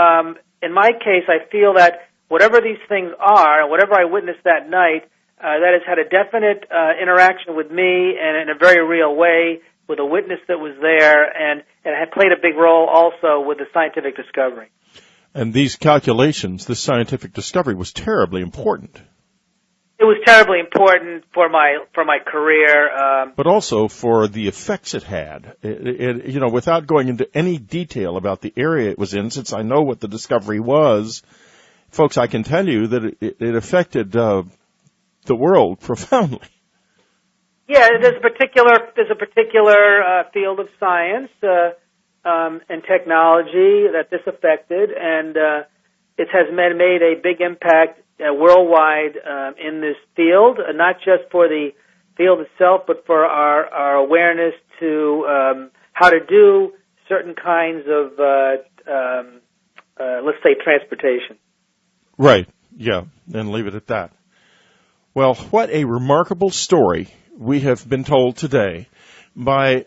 in my case, I feel that whatever these things are, and whatever I witnessed that night, that has had a definite interaction with me and in a very real way, with a witness that was there, and it had played a big role also with the scientific discovery. And these calculations, this scientific discovery, was terribly important. It was terribly important for my career, but also for the effects it had. Without going into any detail about the area it was in, since I know what the discovery was, folks, I can tell you that it affected the world profoundly. Yeah, there's a particular field of science and technology that this affected, and it has made a big impact worldwide in this field, not just for the field itself, but for our awareness to how to do certain kinds of, let's say, transportation. Right, yeah, and leave it at that. Well, what a remarkable story we have been told today I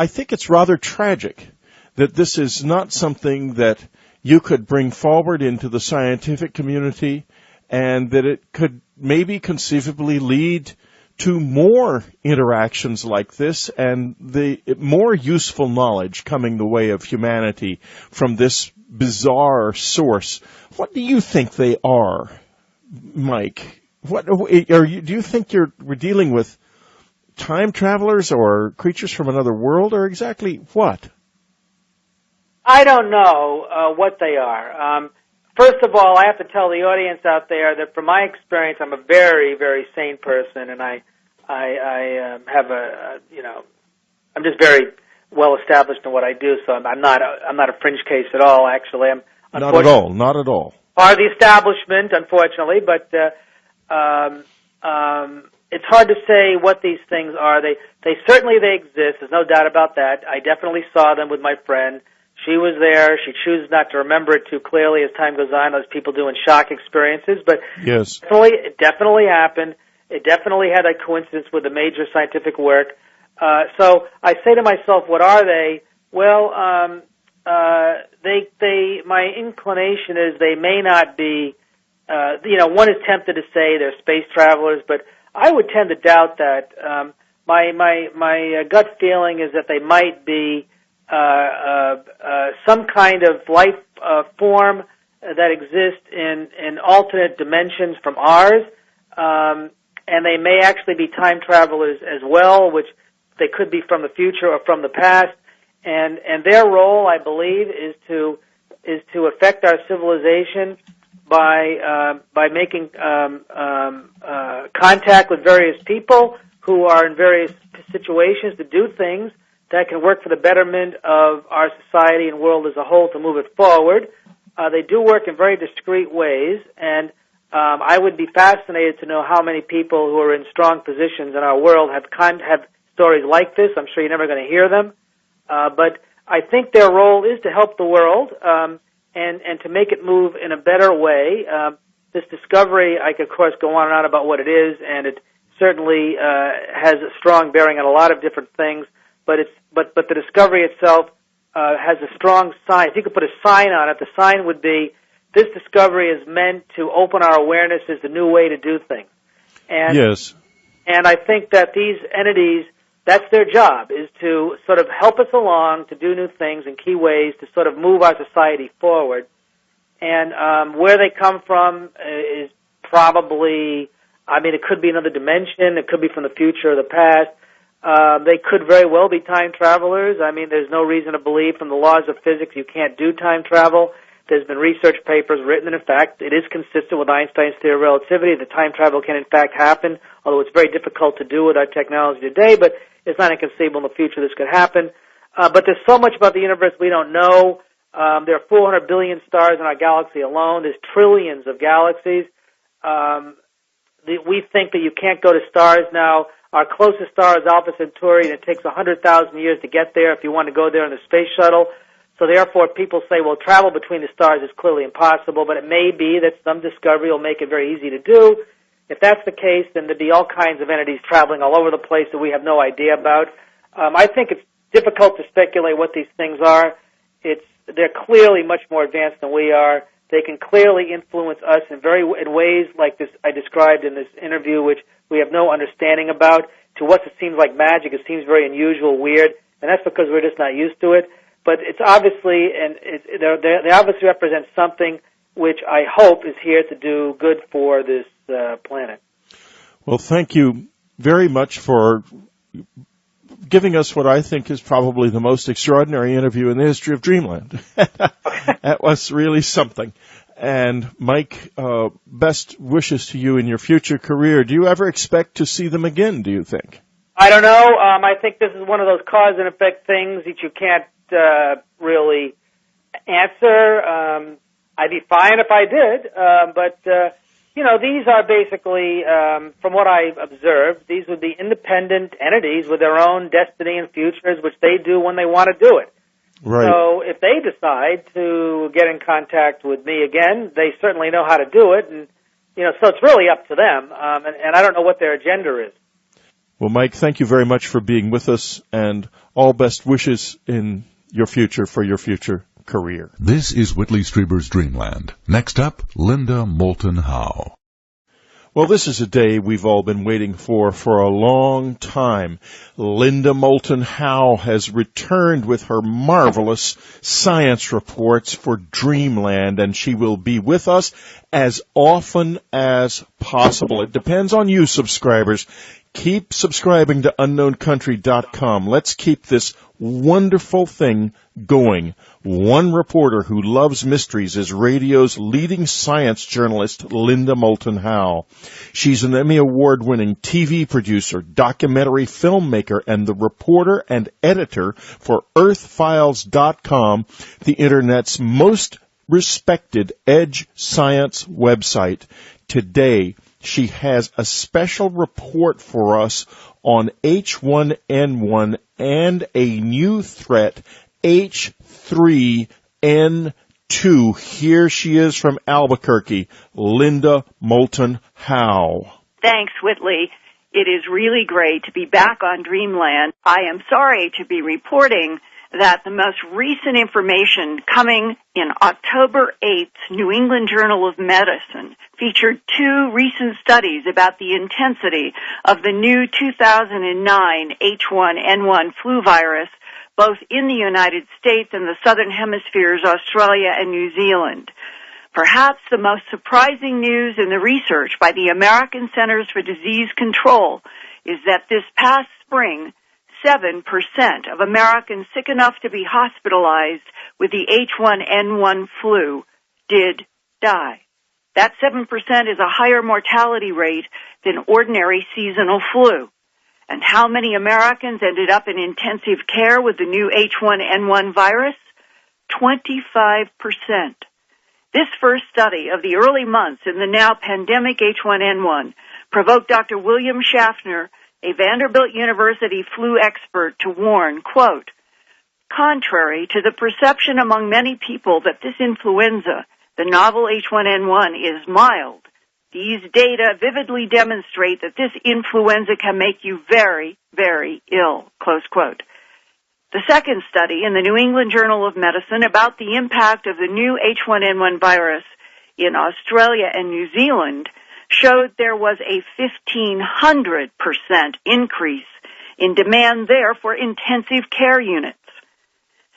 think it's rather tragic that this is not something that you could bring forward into the scientific community, and that it could maybe conceivably lead to more interactions like this and the more useful knowledge coming the way of humanity from this bizarre source. What do you think they are, Mike? Do you think we're dealing with time travelers or creatures from another world, or exactly what? I don't know what they are. First of all, I have to tell the audience out there that from my experience, I'm a very, very sane person, and I have I'm just very well established in what I do. So I'm not a fringe case at all. Actually, I'm not at all. Not at all. Part of the establishment, unfortunately, but it's hard to say what these things are. They certainly exist. There's no doubt about that. I definitely saw them with my friend. She was there. She chooses not to remember it too clearly as time goes on, as people do in shock experiences. But yes, it definitely happened. It definitely had a coincidence with the major scientific work. So I say to myself, what are they? Well, my inclination is they may not be one is tempted to say they're space travelers, but I would tend to doubt that. My gut feeling is that they might be some kind of life form that exists in alternate dimensions from ours, and they may actually be time travelers as well, which they could be from the future or from the past. And their role, I believe, is to affect our civilization by making contact with various people who are in various situations to do things that can work for the betterment of our society and world as a whole to move it forward. They do work in very discreet ways, and I would be fascinated to know how many people who are in strong positions in our world have stories like this. I'm sure you're never going to hear them, but I think their role is to help the world and to make it move in a better way. This discovery, I could, of course, go on and on about what it is, and it certainly has a strong bearing on a lot of different things. But the discovery itself has a strong sign. If you could put a sign on it, the sign would be, this discovery is meant to open our awareness as a new way to do things. And, yes. And I think that these entities, that's their job, is to sort of help us along to do new things in key ways to sort of move our society forward. And where they come from is probably, it could be another dimension. It could be from the future or the past. They could very well be time travelers. There's no reason to believe from the laws of physics you can't do time travel. There's been research papers written, and in fact, it is consistent with Einstein's theory of relativity that time travel can in fact happen, although it's very difficult to do with our technology today, but it's not inconceivable in the future this could happen. But there's so much about the universe we don't know. There are 400 billion stars in our galaxy alone. There's trillions of galaxies. We think that you can't go to stars now. Our closest star is Alpha Centauri, and it takes 100,000 years to get there if you want to go there in the space shuttle. So therefore, people say, well, travel between the stars is clearly impossible, but it may be that some discovery will make it very easy to do. If that's the case, then there'd be all kinds of entities traveling all over the place that we have no idea about. I think it's difficult to speculate what these things are. They're clearly much more advanced than we are. They can clearly influence us in ways like this I described in this interview, which we have no understanding about. To us, it seems like magic. It seems very unusual, weird, and that's because we're just not used to it. But it's obviously, they obviously represent something which I hope is here to do good for this planet. Well, thank you very much for giving us what I think is probably the most extraordinary interview in the history of Dreamland. That was really something. And Mike, best wishes to you in your future career. Do you ever expect to see them again, do you think? I don't know. I think this is one of those cause and effect things that you can't really answer. I'd be fine if I did, but these are basically, from what I've observed, these would be independent entities with their own destiny and futures, which they do when they want to do it. Right. So if they decide to get in contact with me again, they certainly know how to do it, and so it's really up to them. And I don't know what their agenda is. Well, Mike, thank you very much for being with us, and all best wishes in your future for your future career. This is Whitley Strieber's Dreamland. Next up, Linda Moulton Howe. Well, this is a day we've all been waiting for a long time. Linda Moulton Howe has returned with her marvelous science reports for Dreamland, and she will be with us as often as possible. It depends on you, subscribers. Keep subscribing to UnknownCountry.com. Let's keep this wonderful thing going. One reporter who loves mysteries is radio's leading science journalist, Linda Moulton Howe. She's an Emmy Award-winning TV producer, documentary filmmaker, and the reporter and editor for EarthFiles.com, the Internet's most respected edge science website. Today, she has a special report for us on H1N1 and a new threat, H3N2. Here she is from Albuquerque, Linda Moulton Howe. Thanks, Whitley. It is really great to be back on Dreamland. I am sorry to be reporting that the most recent information coming in October 8th, New England Journal of Medicine, featured two recent studies about the intensity of the new 2009 H1N1 flu virus, both in the United States and the Southern Hemispheres, Australia and New Zealand. Perhaps the most surprising news in the research by the American Centers for Disease Control is that this past spring, 7% of Americans sick enough to be hospitalized with the H1N1 flu did die. That 7% is a higher mortality rate than ordinary seasonal flu. And how many Americans ended up in intensive care with the new H1N1 virus? 25%. This first study of the early months in the now pandemic H1N1 provoked Dr. William Schaffner, a Vanderbilt University flu expert, to warn, quote, contrary to the perception among many people that this influenza, the novel H1N1, is mild, these data vividly demonstrate that this influenza can make you very, very ill, close quote. The second study in the New England Journal of Medicine about the impact of the new H1N1 virus in Australia and New Zealand showed there was a 1,500% increase in demand there for intensive care units.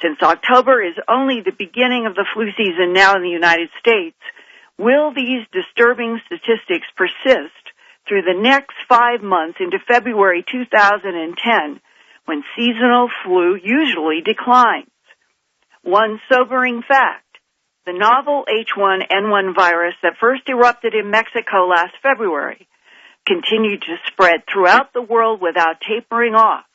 Since October is only the beginning of the flu season now in the United States, will these disturbing statistics persist through the next 5 months into February 2010, when seasonal flu usually declines? One sobering fact, the novel H1N1 virus that first erupted in Mexico last February continued to spread throughout the world without tapering off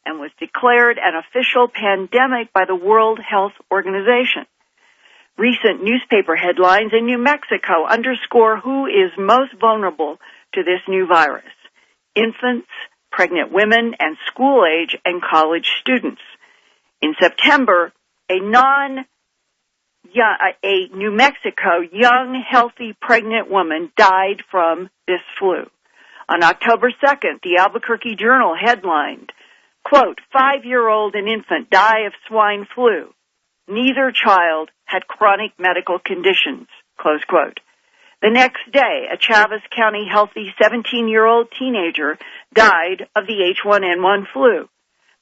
and was declared an official pandemic by the World Health Organization. Recent newspaper headlines in New Mexico underscore who is most vulnerable to this new virus: infants, pregnant women, and school-age and college students. In September, a New Mexico young, healthy, pregnant woman died from this flu. On October 2nd, the Albuquerque Journal headlined, quote, 5-year-old and infant die of swine flu. Neither child had chronic medical conditions, close quote. The next day, a Chaves County healthy 17-year-old teenager died of the H1N1 flu.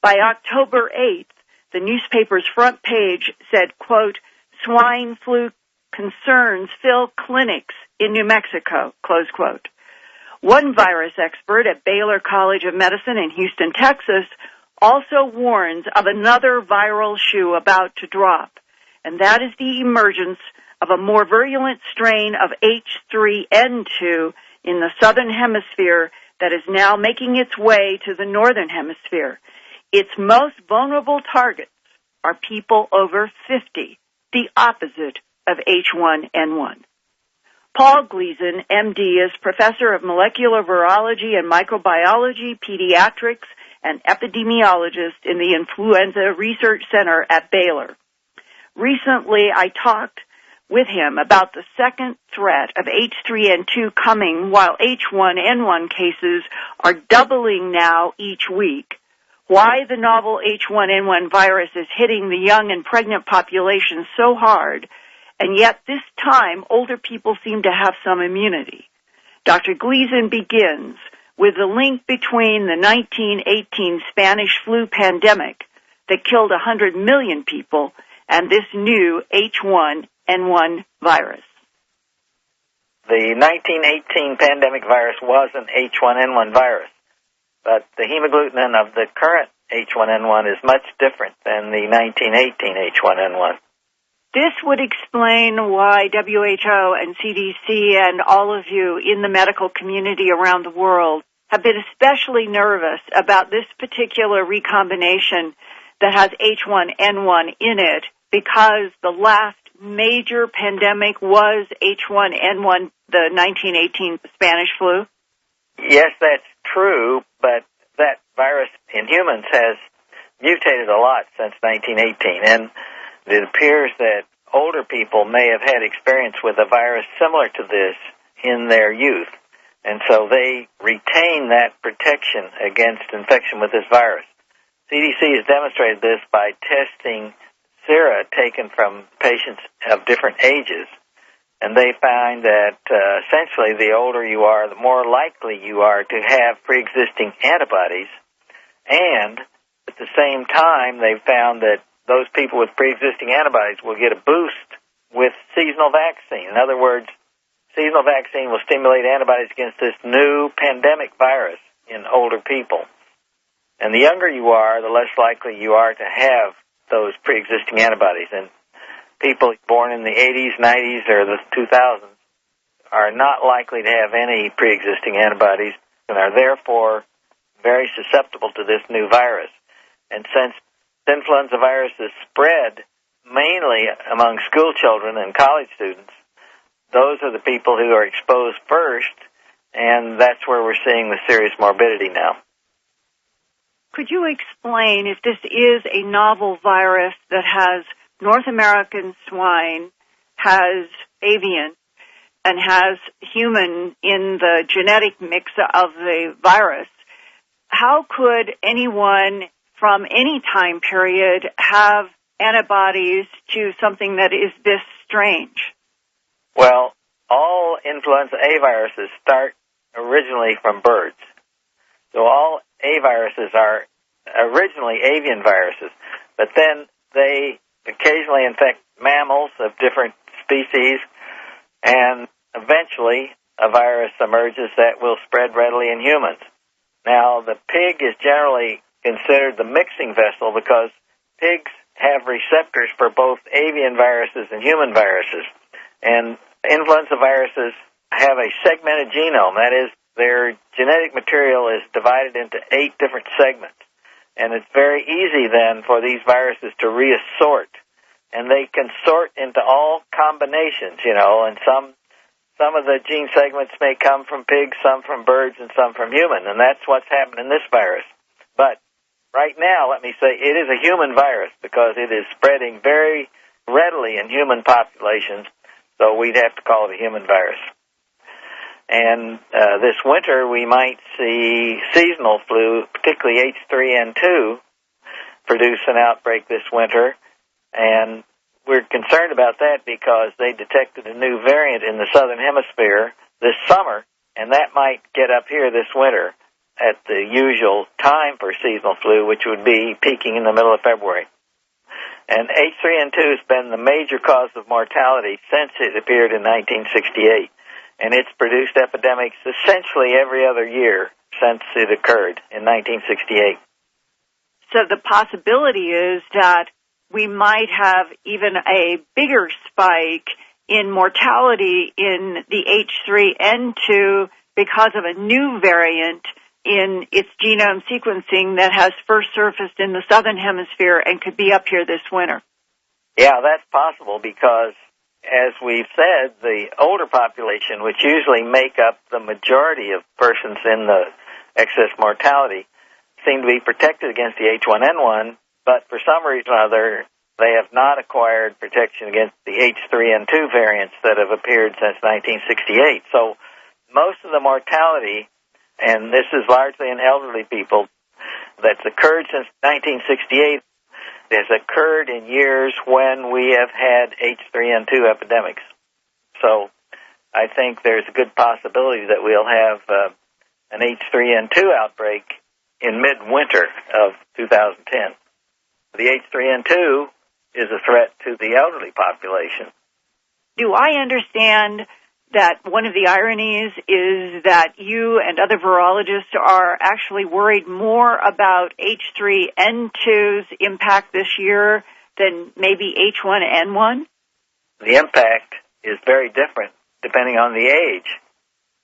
By October 8th, the newspaper's front page said, quote, swine flu concerns fill clinics in New Mexico, close quote. One virus expert at Baylor College of Medicine in Houston, Texas, also warns of another viral shoe about to drop, and that is the emergence of a more virulent strain of H3N2 in the southern hemisphere that is now making its way to the northern hemisphere. Its most vulnerable targets are people over 50, the opposite of H1N1. Paul Gleason, MD, is professor of molecular virology and microbiology, pediatrics, and epidemiologist in the Influenza Research Center at Baylor. Recently, I talked with him about the second threat of H3N2 coming while H1N1 cases are doubling now each week, why the novel H1N1 virus is hitting the young and pregnant population so hard, and yet this time older people seem to have some immunity. Dr. Gleason begins with the link between the 1918 Spanish flu pandemic that killed 100 million people and this new H1N1 virus. The 1918 pandemic virus was an H1N1 virus, but the hemagglutinin of the current H1N1 is much different than the 1918 H1N1. This would explain why WHO and CDC and all of you in the medical community around the world have been especially nervous about this particular recombination that has H1N1 in it, because the last major pandemic was H1N1, the 1918 Spanish flu? Yes, that's true, but that virus in humans has mutated a lot since 1918, and it appears that older people may have had experience with a virus similar to this in their youth, and so they retain that protection against infection with this virus. CDC has demonstrated this by testing sera taken from patients of different ages. And they find that essentially the older you are, the more likely you are to have pre-existing antibodies. And at the same time, they found that those people with pre-existing antibodies will get a boost with seasonal vaccine. In other words, seasonal vaccine will stimulate antibodies against this new pandemic virus in older people. And the younger you are, the less likely you are to have those pre-existing antibodies. And people born in the 80s, 90s, or the 2000s are not likely to have any pre-existing antibodies and are therefore very susceptible to this new virus. And since influenza virus is spread mainly among school children and college students, those are the people who are exposed first, and that's where we're seeing the serious morbidity now. Could you explain if this is a novel virus that has North American swine, has avian, and has human in the genetic mix of the virus? How could anyone from any time period have antibodies to something that is this strange? Well, all influenza A viruses start originally from birds. So all A viruses are originally avian viruses, but then they occasionally infect mammals of different species, and eventually a virus emerges that will spread readily in humans. Now, the pig is generally considered the mixing vessel because pigs have receptors for both avian viruses and human viruses. And influenza viruses have a segmented genome. That is, their genetic material is divided into 8 different segments. And it's very easy then for these viruses to reassort. And they can sort into all combinations, and some of the gene segments may come from pigs, some from birds, and some from human. And that's what's happened in this virus. But right now, let me say, it is a human virus because it is spreading very readily in human populations, so we'd have to call it a human virus. And this winter, we might see seasonal flu, particularly H3N2, produce an outbreak this winter. And we're concerned about that because they detected a new variant in the southern hemisphere this summer, and that might get up here this winter at the usual time for seasonal flu, which would be peaking in the middle of February. And H3N2 has been the major cause of mortality since it appeared in 1968. And it's produced epidemics essentially every other year since it occurred in 1968. So the possibility is that we might have even a bigger spike in mortality in the H3N2 because of a new variant in its genome sequencing that has first surfaced in the southern hemisphere and could be up here this winter. Yeah, that's possible because, as we've said, the older population, which usually make up the majority of persons in the excess mortality, seem to be protected against the H1N1, but for some reason or other, they have not acquired protection against the H3N2 variants that have appeared since 1968. So most of the mortality, and this is largely in elderly people, that's occurred since 1968 has occurred in years when we have had H3N2 epidemics. So I think there's a good possibility that we'll have an H3N2 outbreak in midwinter of 2010. The H3N2 is a threat to the elderly population. Do I understand that one of the ironies is that you and other virologists are actually worried more about H3N2's impact this year than maybe H1N1? The impact is very different depending on the age.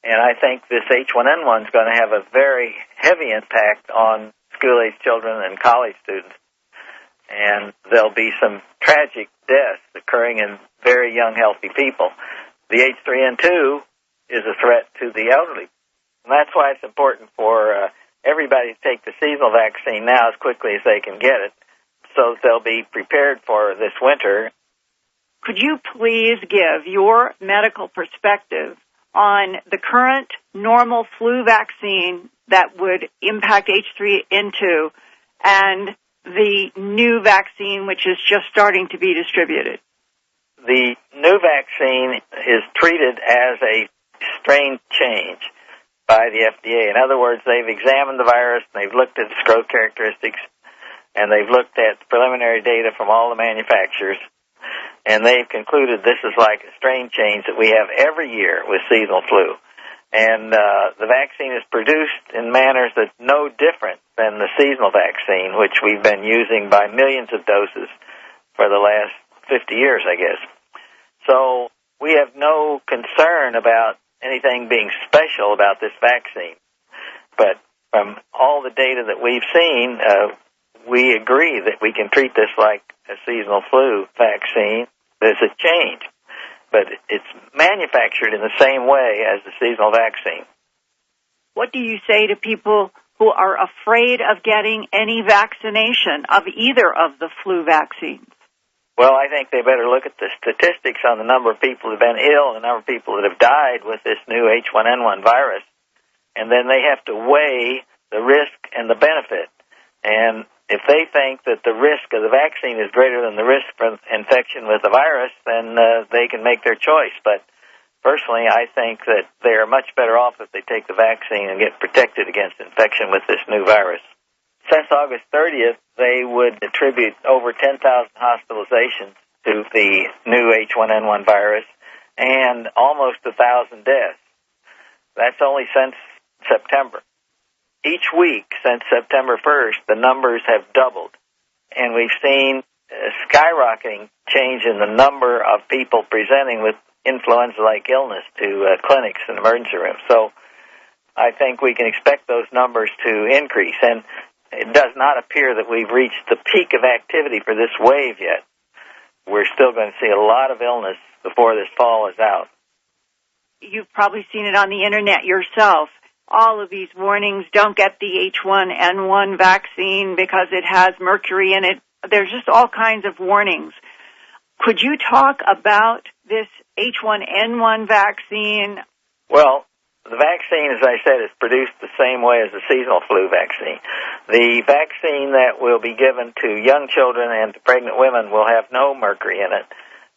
And I think this H1N1 is going to have a very heavy impact on school-age children and college students. And there'll be some tragic deaths occurring in very young, healthy people. The H3N2 is a threat to the elderly. And that's why it's important for everybody to take the seasonal vaccine now as quickly as they can get it so that they'll be prepared for this winter. Could you please give your medical perspective on the current normal flu vaccine that would impact H3N2 and the new vaccine, which is just starting to be distributed? The new vaccine is treated as a strain change by the FDA. In other words, they've examined the virus, and they've looked at its growth characteristics, and they've looked at preliminary data from all the manufacturers, and they've concluded this is like a strain change that we have every year with seasonal flu. And the vaccine is produced in manners that's no different than the seasonal vaccine, which we've been using by millions of doses for the last 50 years, I guess. So we have no concern about anything being special about this vaccine. But from all the data that we've seen, we agree that we can treat this like a seasonal flu vaccine. There's a change, but it's manufactured in the same way as the seasonal vaccine. What do you say to people who are afraid of getting any vaccination of either of the flu vaccines? Well, I think they better look at the statistics on the number of people who have been ill and the number of people that have died with this new H1N1 virus, and then they have to weigh the risk and the benefit. And if they think that the risk of the vaccine is greater than the risk for infection with the virus, then they can make their choice. But personally, I think that they are much better off if they take the vaccine and get protected against infection with this new virus. Since August 30th, they would attribute over 10,000 hospitalizations to the new H1N1 virus and almost 1,000 deaths. That's only since September. Each week since September 1st, the numbers have doubled, and we've seen a skyrocketing change in the number of people presenting with influenza-like illness to clinics and emergency rooms. So I think we can expect those numbers to increase, and it does not appear that we've reached the peak of activity for this wave yet. We're still going to see a lot of illness before this fall is out. You've probably seen it on the Internet yourself. All of these warnings, don't get the H1N1 vaccine because it has mercury in it. There's just all kinds of warnings. Could you talk about this H1N1 vaccine? Well, the vaccine, as I said, is produced the same way as the seasonal flu vaccine. The vaccine that will be given to young children and to pregnant women will have no mercury in it.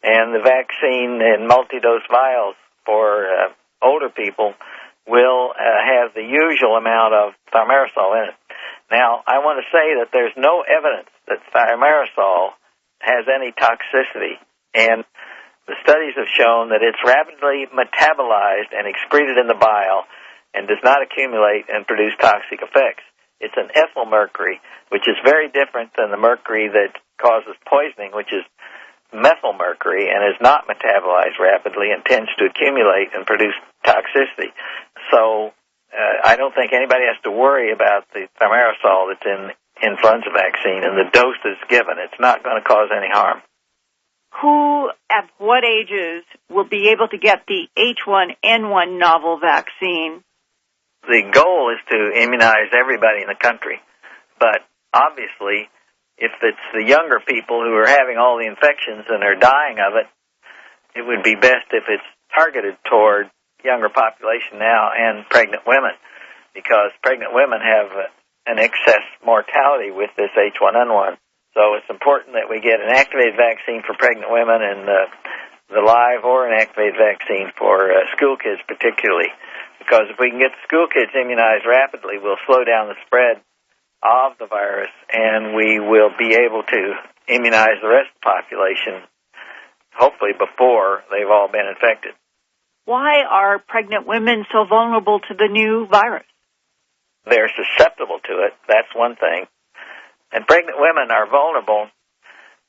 And the vaccine in multi-dose vials for older people will have the usual amount of thimerosal in it. Now, I want to say that there's no evidence that thimerosal has any toxicity, and the studies have shown that it's rapidly metabolized and excreted in the bile and does not accumulate and produce toxic effects. It's an ethyl mercury, which is very different than the mercury that causes poisoning, which is methyl mercury, and is not metabolized rapidly and tends to accumulate and produce toxicity. So I don't think anybody has to worry about the thimerosal that's in influenza vaccine and the dose that's given. It's not going to cause any harm. Who, at what ages, will be able to get the H1N1 novel vaccine? The goal is to immunize everybody in the country. But obviously, if it's the younger people who are having all the infections and are dying of it, it would be best if it's targeted toward younger population now and pregnant women, because pregnant women have an excess mortality with this H1N1. So it's important that we get an activated vaccine for pregnant women and the live or inactivated vaccine for school kids particularly, because if we can get the school kids immunized rapidly, we'll slow down the spread of the virus, and we will be able to immunize the rest of the population, hopefully before they've all been infected. Why are pregnant women so vulnerable to the new virus? They're susceptible to it, that's one thing. And pregnant women are vulnerable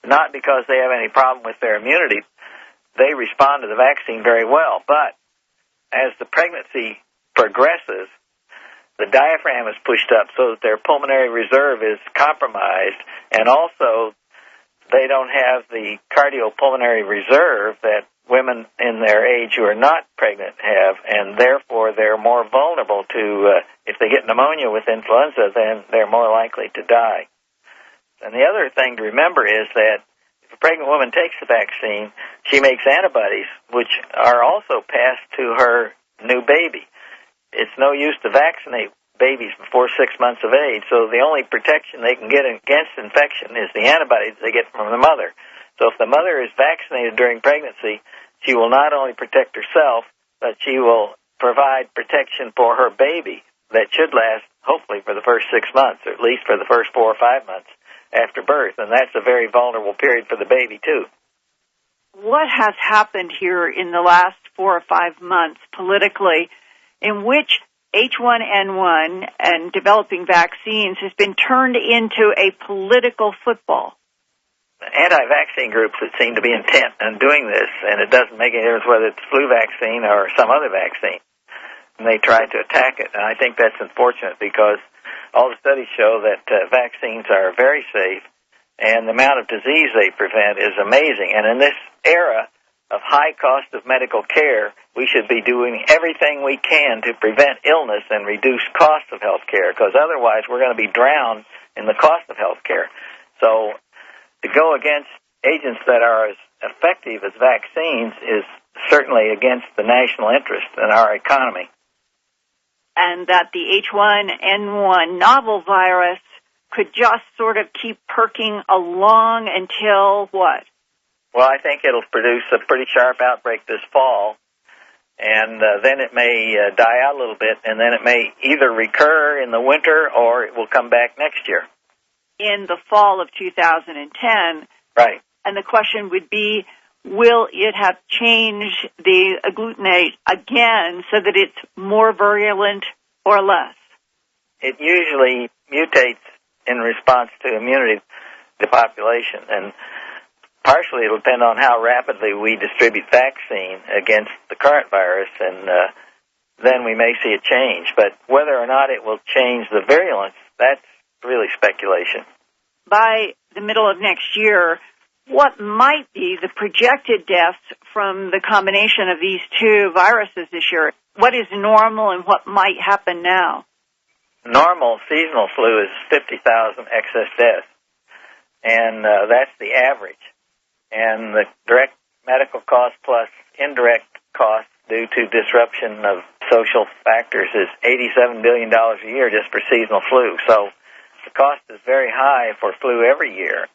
not because they have any problem with their immunity. They respond to the vaccine very well, but as the pregnancy progresses, the diaphragm is pushed up so that their pulmonary reserve is compromised, and also they don't have the cardiopulmonary reserve that women in their age who are not pregnant have, and therefore they're more vulnerable to, if they get pneumonia with influenza, then they're more likely to die. And the other thing to remember is that if a pregnant woman takes the vaccine, she makes antibodies, which are also passed to her new baby. It's no use to vaccinate babies before 6 months of age, so the only protection they can get against infection is the antibodies they get from the mother. So if the mother is vaccinated during pregnancy, she will not only protect herself, but she will provide protection for her baby that should last, hopefully, for the first 6 months, or at least for the first 4 or 5 months after birth. And that's a very vulnerable period for the baby, too. What has happened here in the last 4 or 5 months politically in which H1N1 and developing vaccines has been turned into a political football? Anti-vaccine groups that seem to be intent on doing this, and it doesn't make any difference whether it's flu vaccine or some other vaccine. And they try to attack it. And I think that's unfortunate because all the studies show that vaccines are very safe, and the amount of disease they prevent is amazing. And in this era of high cost of medical care, we should be doing everything we can to prevent illness and reduce cost of health care, because otherwise we're going to be drowned in the cost of health care. So to go against agents that are as effective as vaccines is certainly against the national interest in our economy. And that the H1N1 novel virus could just sort of keep perking along until what? Well, I think it'll produce a pretty sharp outbreak this fall, and then it may die out a little bit, and then it may either recur in the winter or it will come back next year. In the fall of 2010. Right. And the question would be, will it have changed the agglutinate again so that it's more virulent or less? It usually mutates in response to immunity of the population, and partially it'll depend on how rapidly we distribute vaccine against the current virus, and then we may see a change. But whether or not it will change the virulence, that's really speculation. By the middle of next year, what might be the projected deaths from the combination of these two viruses this year? What is normal and what might happen now? Normal seasonal flu is 50,000 excess deaths, and that's the average. And the direct medical cost plus indirect cost due to disruption of social factors is $87 billion a year just for seasonal flu. So the cost is very high for flu every year.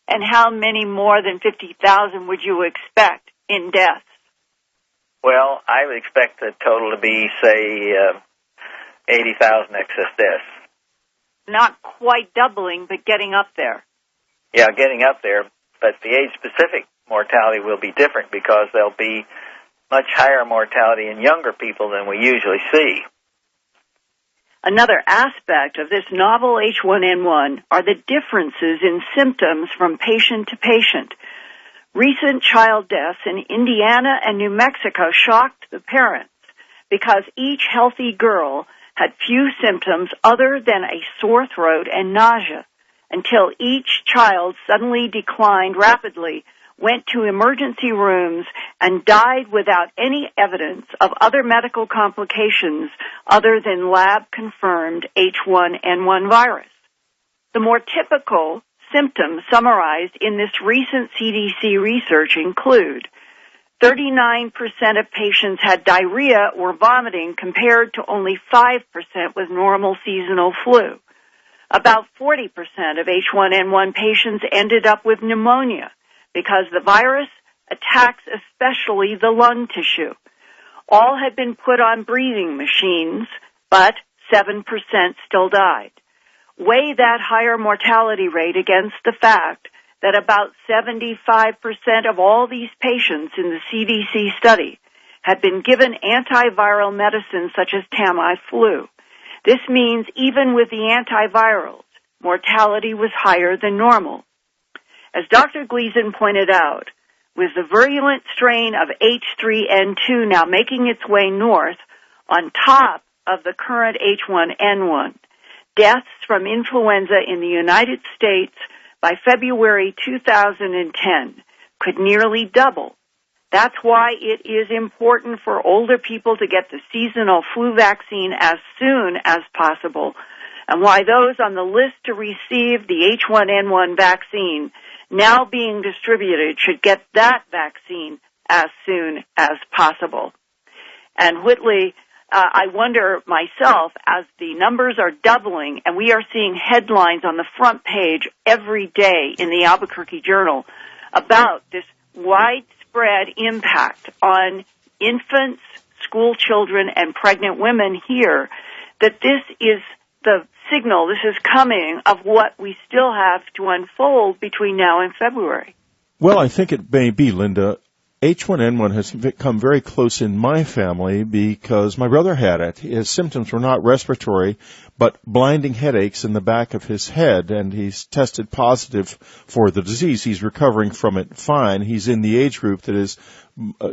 And how many more than 50,000 would you expect in deaths? Well, I would expect the total to be, say, 80,000 excess deaths. Not quite doubling, but getting up there. Yeah, getting up there. But the age-specific mortality will be different because there'll be much higher mortality in younger people than we usually see. Another aspect of this novel H1N1 are the differences in symptoms from patient to patient. Recent child deaths in Indiana and New Mexico shocked the parents because each healthy girl had few symptoms other than a sore throat and nausea until each child suddenly declined rapidly, went to emergency rooms, and died without any evidence of other medical complications other than lab-confirmed H1N1 virus. The more typical symptoms summarized in this recent CDC research include 39% of patients had diarrhea or vomiting compared to only 5% with normal seasonal flu. About 40% of H1N1 patients ended up with pneumonia because the virus attacks especially the lung tissue. All had been put on breathing machines, but 7% still died. Weigh that higher mortality rate against the fact that about 75% of all these patients in the CDC study had been given antiviral medicines such as Tamiflu. This means even with the antivirals, mortality was higher than normal. As Dr. Gleason pointed out, with the virulent strain of H3N2 now making its way north on top of the current H1N1, deaths from influenza in the United States by February 2010 could nearly double. That's why it is important for older people to get the seasonal flu vaccine as soon as possible, and why those on the list to receive the H1N1 vaccine now being distributed should get that vaccine as soon as possible. And Whitley, I wonder myself, as the numbers are doubling and we are seeing headlines on the front page every day in the Albuquerque Journal about this widespread impact on infants, school children, and pregnant women here, that this is the signal, this is coming of what we still have to unfold between now and February. Well, I think it may be, Linda. H1N1 has come very close in my family because my brother had it. His symptoms were not respiratory, but blinding headaches in the back of his head, and he's tested positive for the disease. He's recovering from it fine. He's in the age group that is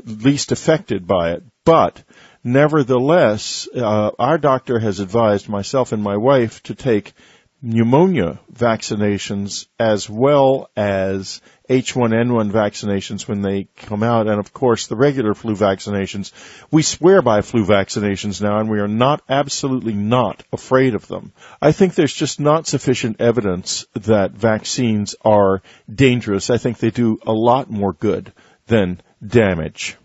least affected by it. But nevertheless, our doctor has advised myself and my wife to take pneumonia vaccinations as well as H1N1 vaccinations when they come out, and of course the regular flu vaccinations. We swear by flu vaccinations now, and we are absolutely not afraid of them. I think there's just not sufficient evidence that vaccines are dangerous. I think they do a lot more good than damage.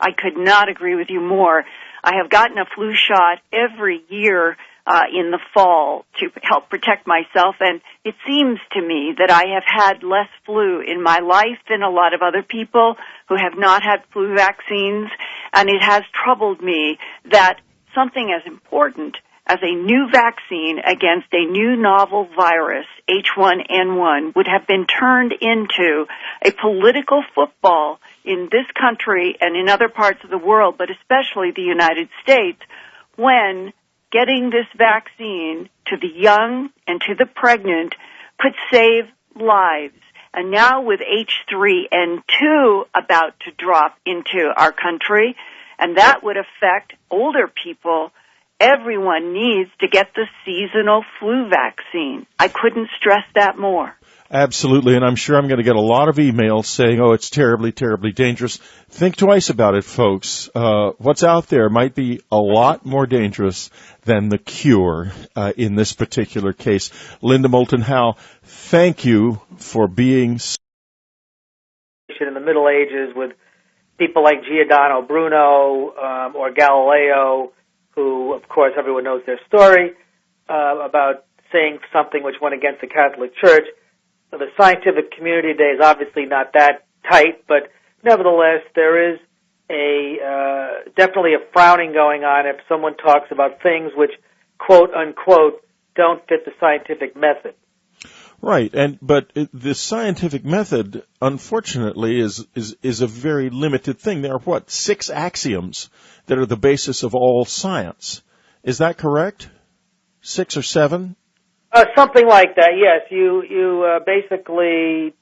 I could not agree with you more. I have gotten a flu shot every year in the fall to help protect myself, and it seems to me that I have had less flu in my life than a lot of other people who have not had flu vaccines, and it has troubled me that something as important as a new vaccine against a new novel virus, H1N1, would have been turned into a political football in this country and in other parts of the world, but especially the United States, when getting this vaccine to the young and to the pregnant could save lives. And now with H3N2 about to drop into our country, and that would affect older people, everyone needs to get the seasonal flu vaccine. I couldn't stress that more. Absolutely, and I'm sure I'm going to get a lot of emails saying, oh, it's terribly, terribly dangerous. Think twice about it, folks. What's out there might be a lot more dangerous than the cure in this particular case. Linda Moulton Howe, thank you for being in the Middle Ages with people like Giordano Bruno or Galileo, who, of course, everyone knows their story about saying something which went against the Catholic Church. The scientific community today is obviously not that tight, but nevertheless, there is definitely a frowning going on if someone talks about things which, quote unquote, don't fit the scientific method. Right, but the scientific method, unfortunately, is a very limited thing. There are 6 axioms that are the basis of all science. Is that correct? 6 or 7? Something like that, yes. You basically,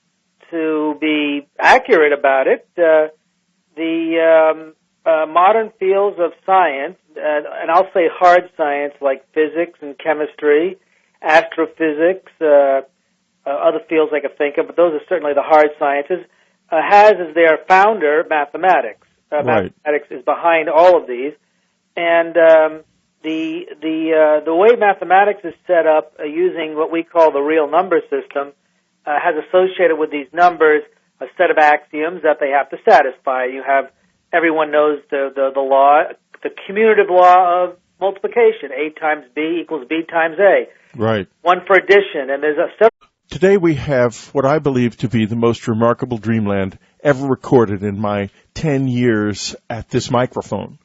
to be accurate about it, the modern fields of science, and I'll say hard science like physics and chemistry, astrophysics, other fields I could think of, but those are certainly the hard sciences, has as their founder mathematics. Right. Mathematics is behind all of these, and the way mathematics is set up using what we call the real number system has associated with these numbers a set of axioms that they have to satisfy. Everyone knows the law, the commutative law of multiplication. A times B equals B times A. Right. One for addition, and there's Today we have what I believe to be the most remarkable Dreamland ever recorded in my 10 years at this microphone.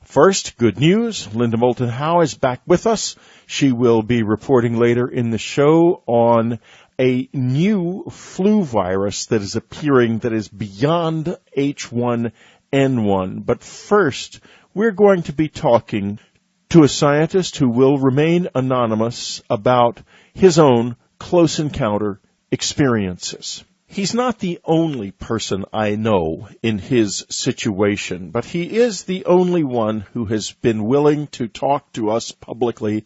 First, good news. Linda Moulton Howe is back with us. She will be reporting later in the show on a new flu virus that is appearing that is beyond H1N1. But first, we're going to be talking to a scientist who will remain anonymous about his own close encounter experiences. He's not the only person I know in his situation, but he is the only one who has been willing to talk to us publicly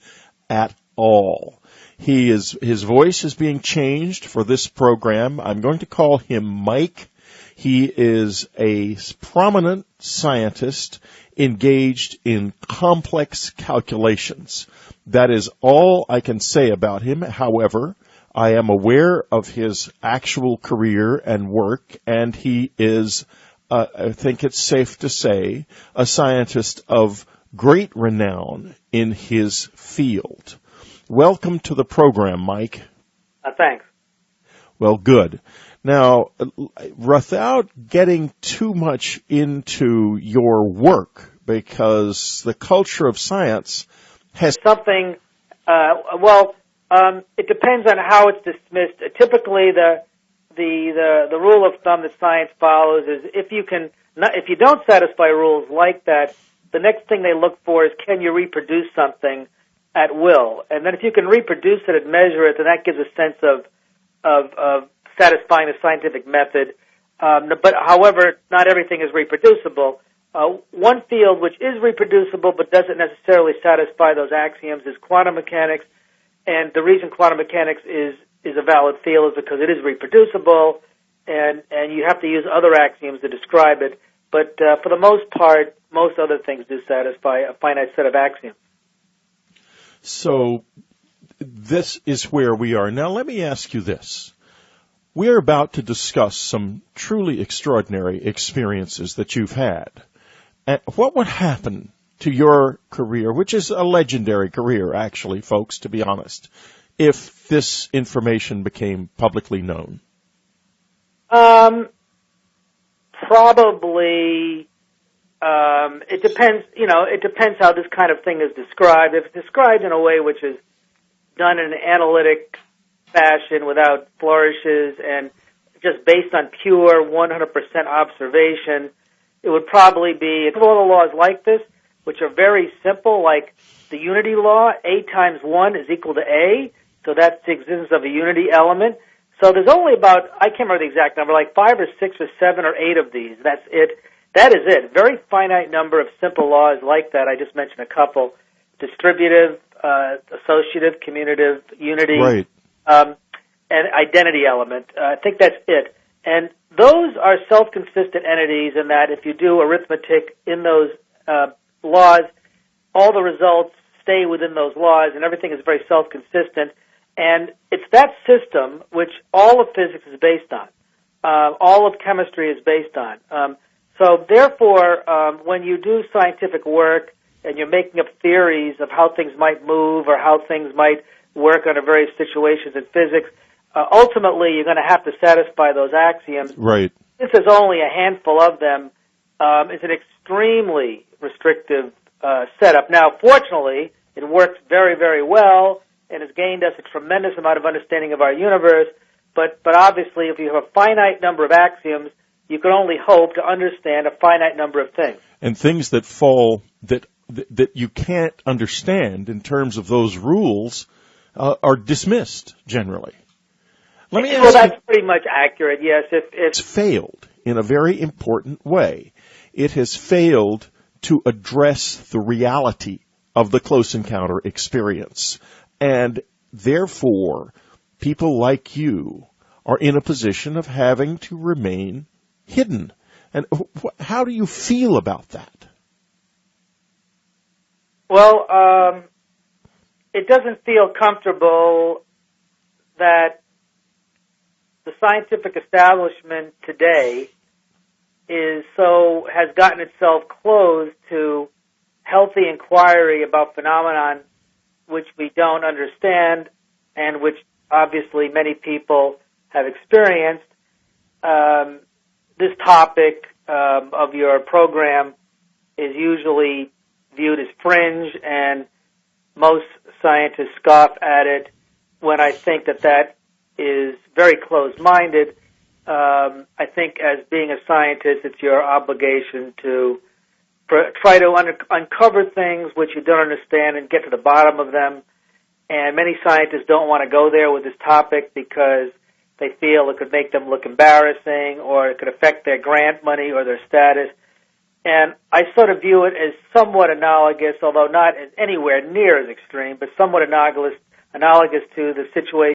at all. His voice is being changed for this program. I'm going to call him Mike. He is a prominent scientist engaged in complex calculations. That is all I can say about him. However, I am aware of his actual career and work, and he is, I think it's safe to say, a scientist of great renown in his field. Welcome to the program, Mike. Thanks. Well, good. Now, without getting too much into your work, because the culture of science has something. It depends on how it's dismissed. Typically, the rule of thumb that science follows is if you don't satisfy rules like that, the next thing they look for is can you reproduce something at will, and then if you can reproduce it and measure it, then that gives a sense of satisfying the scientific method. But however, not everything is reproducible. One field which is reproducible but doesn't necessarily satisfy those axioms is quantum mechanics. And the reason quantum mechanics is a valid field is because it is reproducible, and you have to use other axioms to describe it. But for the most part, most other things do satisfy a finite set of axioms. So this is where we are. Now let me ask you this. We are about to discuss some truly extraordinary experiences that you've had. And what would happen to your career, which is a legendary career, actually, folks, to be honest, if this information became publicly known? Probably, it depends, it depends how this kind of thing is described. If it's described in a way which is done in an analytic fashion without flourishes and just based on pure 100% observation, it would probably be, if all the laws like this, which are very simple, like the unity law, A times 1 is equal to A, so that's the existence of a unity element. So there's only about, I can't remember the exact number, like 5 or 6 or 7 or 8 of these. That's it. That is it. Very finite number of simple laws like that. I just mentioned a couple. Distributive, associative, commutative, unity, right. And identity element. I think that's it. And those are self-consistent entities in that if you do arithmetic in those laws, all the results stay within those laws, and everything is very self-consistent. And it's that system which all of physics is based on, all of chemistry is based on. So therefore, when you do scientific work and you're making up theories of how things might move or how things might work under various situations in physics, ultimately you're going to have to satisfy those axioms. Right. This is only a handful of them. It's an extremely restrictive setup. Now, fortunately, it works very, very well and has gained us a tremendous amount of understanding of our universe. But obviously, if you have a finite number of axioms, you can only hope to understand a finite number of things. And things that fall that you can't understand in terms of those rules are dismissed generally. Let me ask well, that's pretty much accurate. Yes, it's failed in a very important way. It has failed to address the reality of the close encounter experience. And therefore, people like you are in a position of having to remain hidden. And how do you feel about that? Well, it doesn't feel comfortable that the scientific establishment today has gotten itself closed to healthy inquiry about phenomenon which we don't understand and which obviously many people have experienced. This topic of your program is usually viewed as fringe, and most scientists scoff at it when I think that is very closed-minded. I think as being a scientist, it's your obligation to try to uncover things which you don't understand and get to the bottom of them. And many scientists don't want to go there with this topic because they feel it could make them look embarrassing or it could affect their grant money or their status. And I sort of view it as somewhat analogous, although not anywhere near as extreme, but somewhat analogous to the situation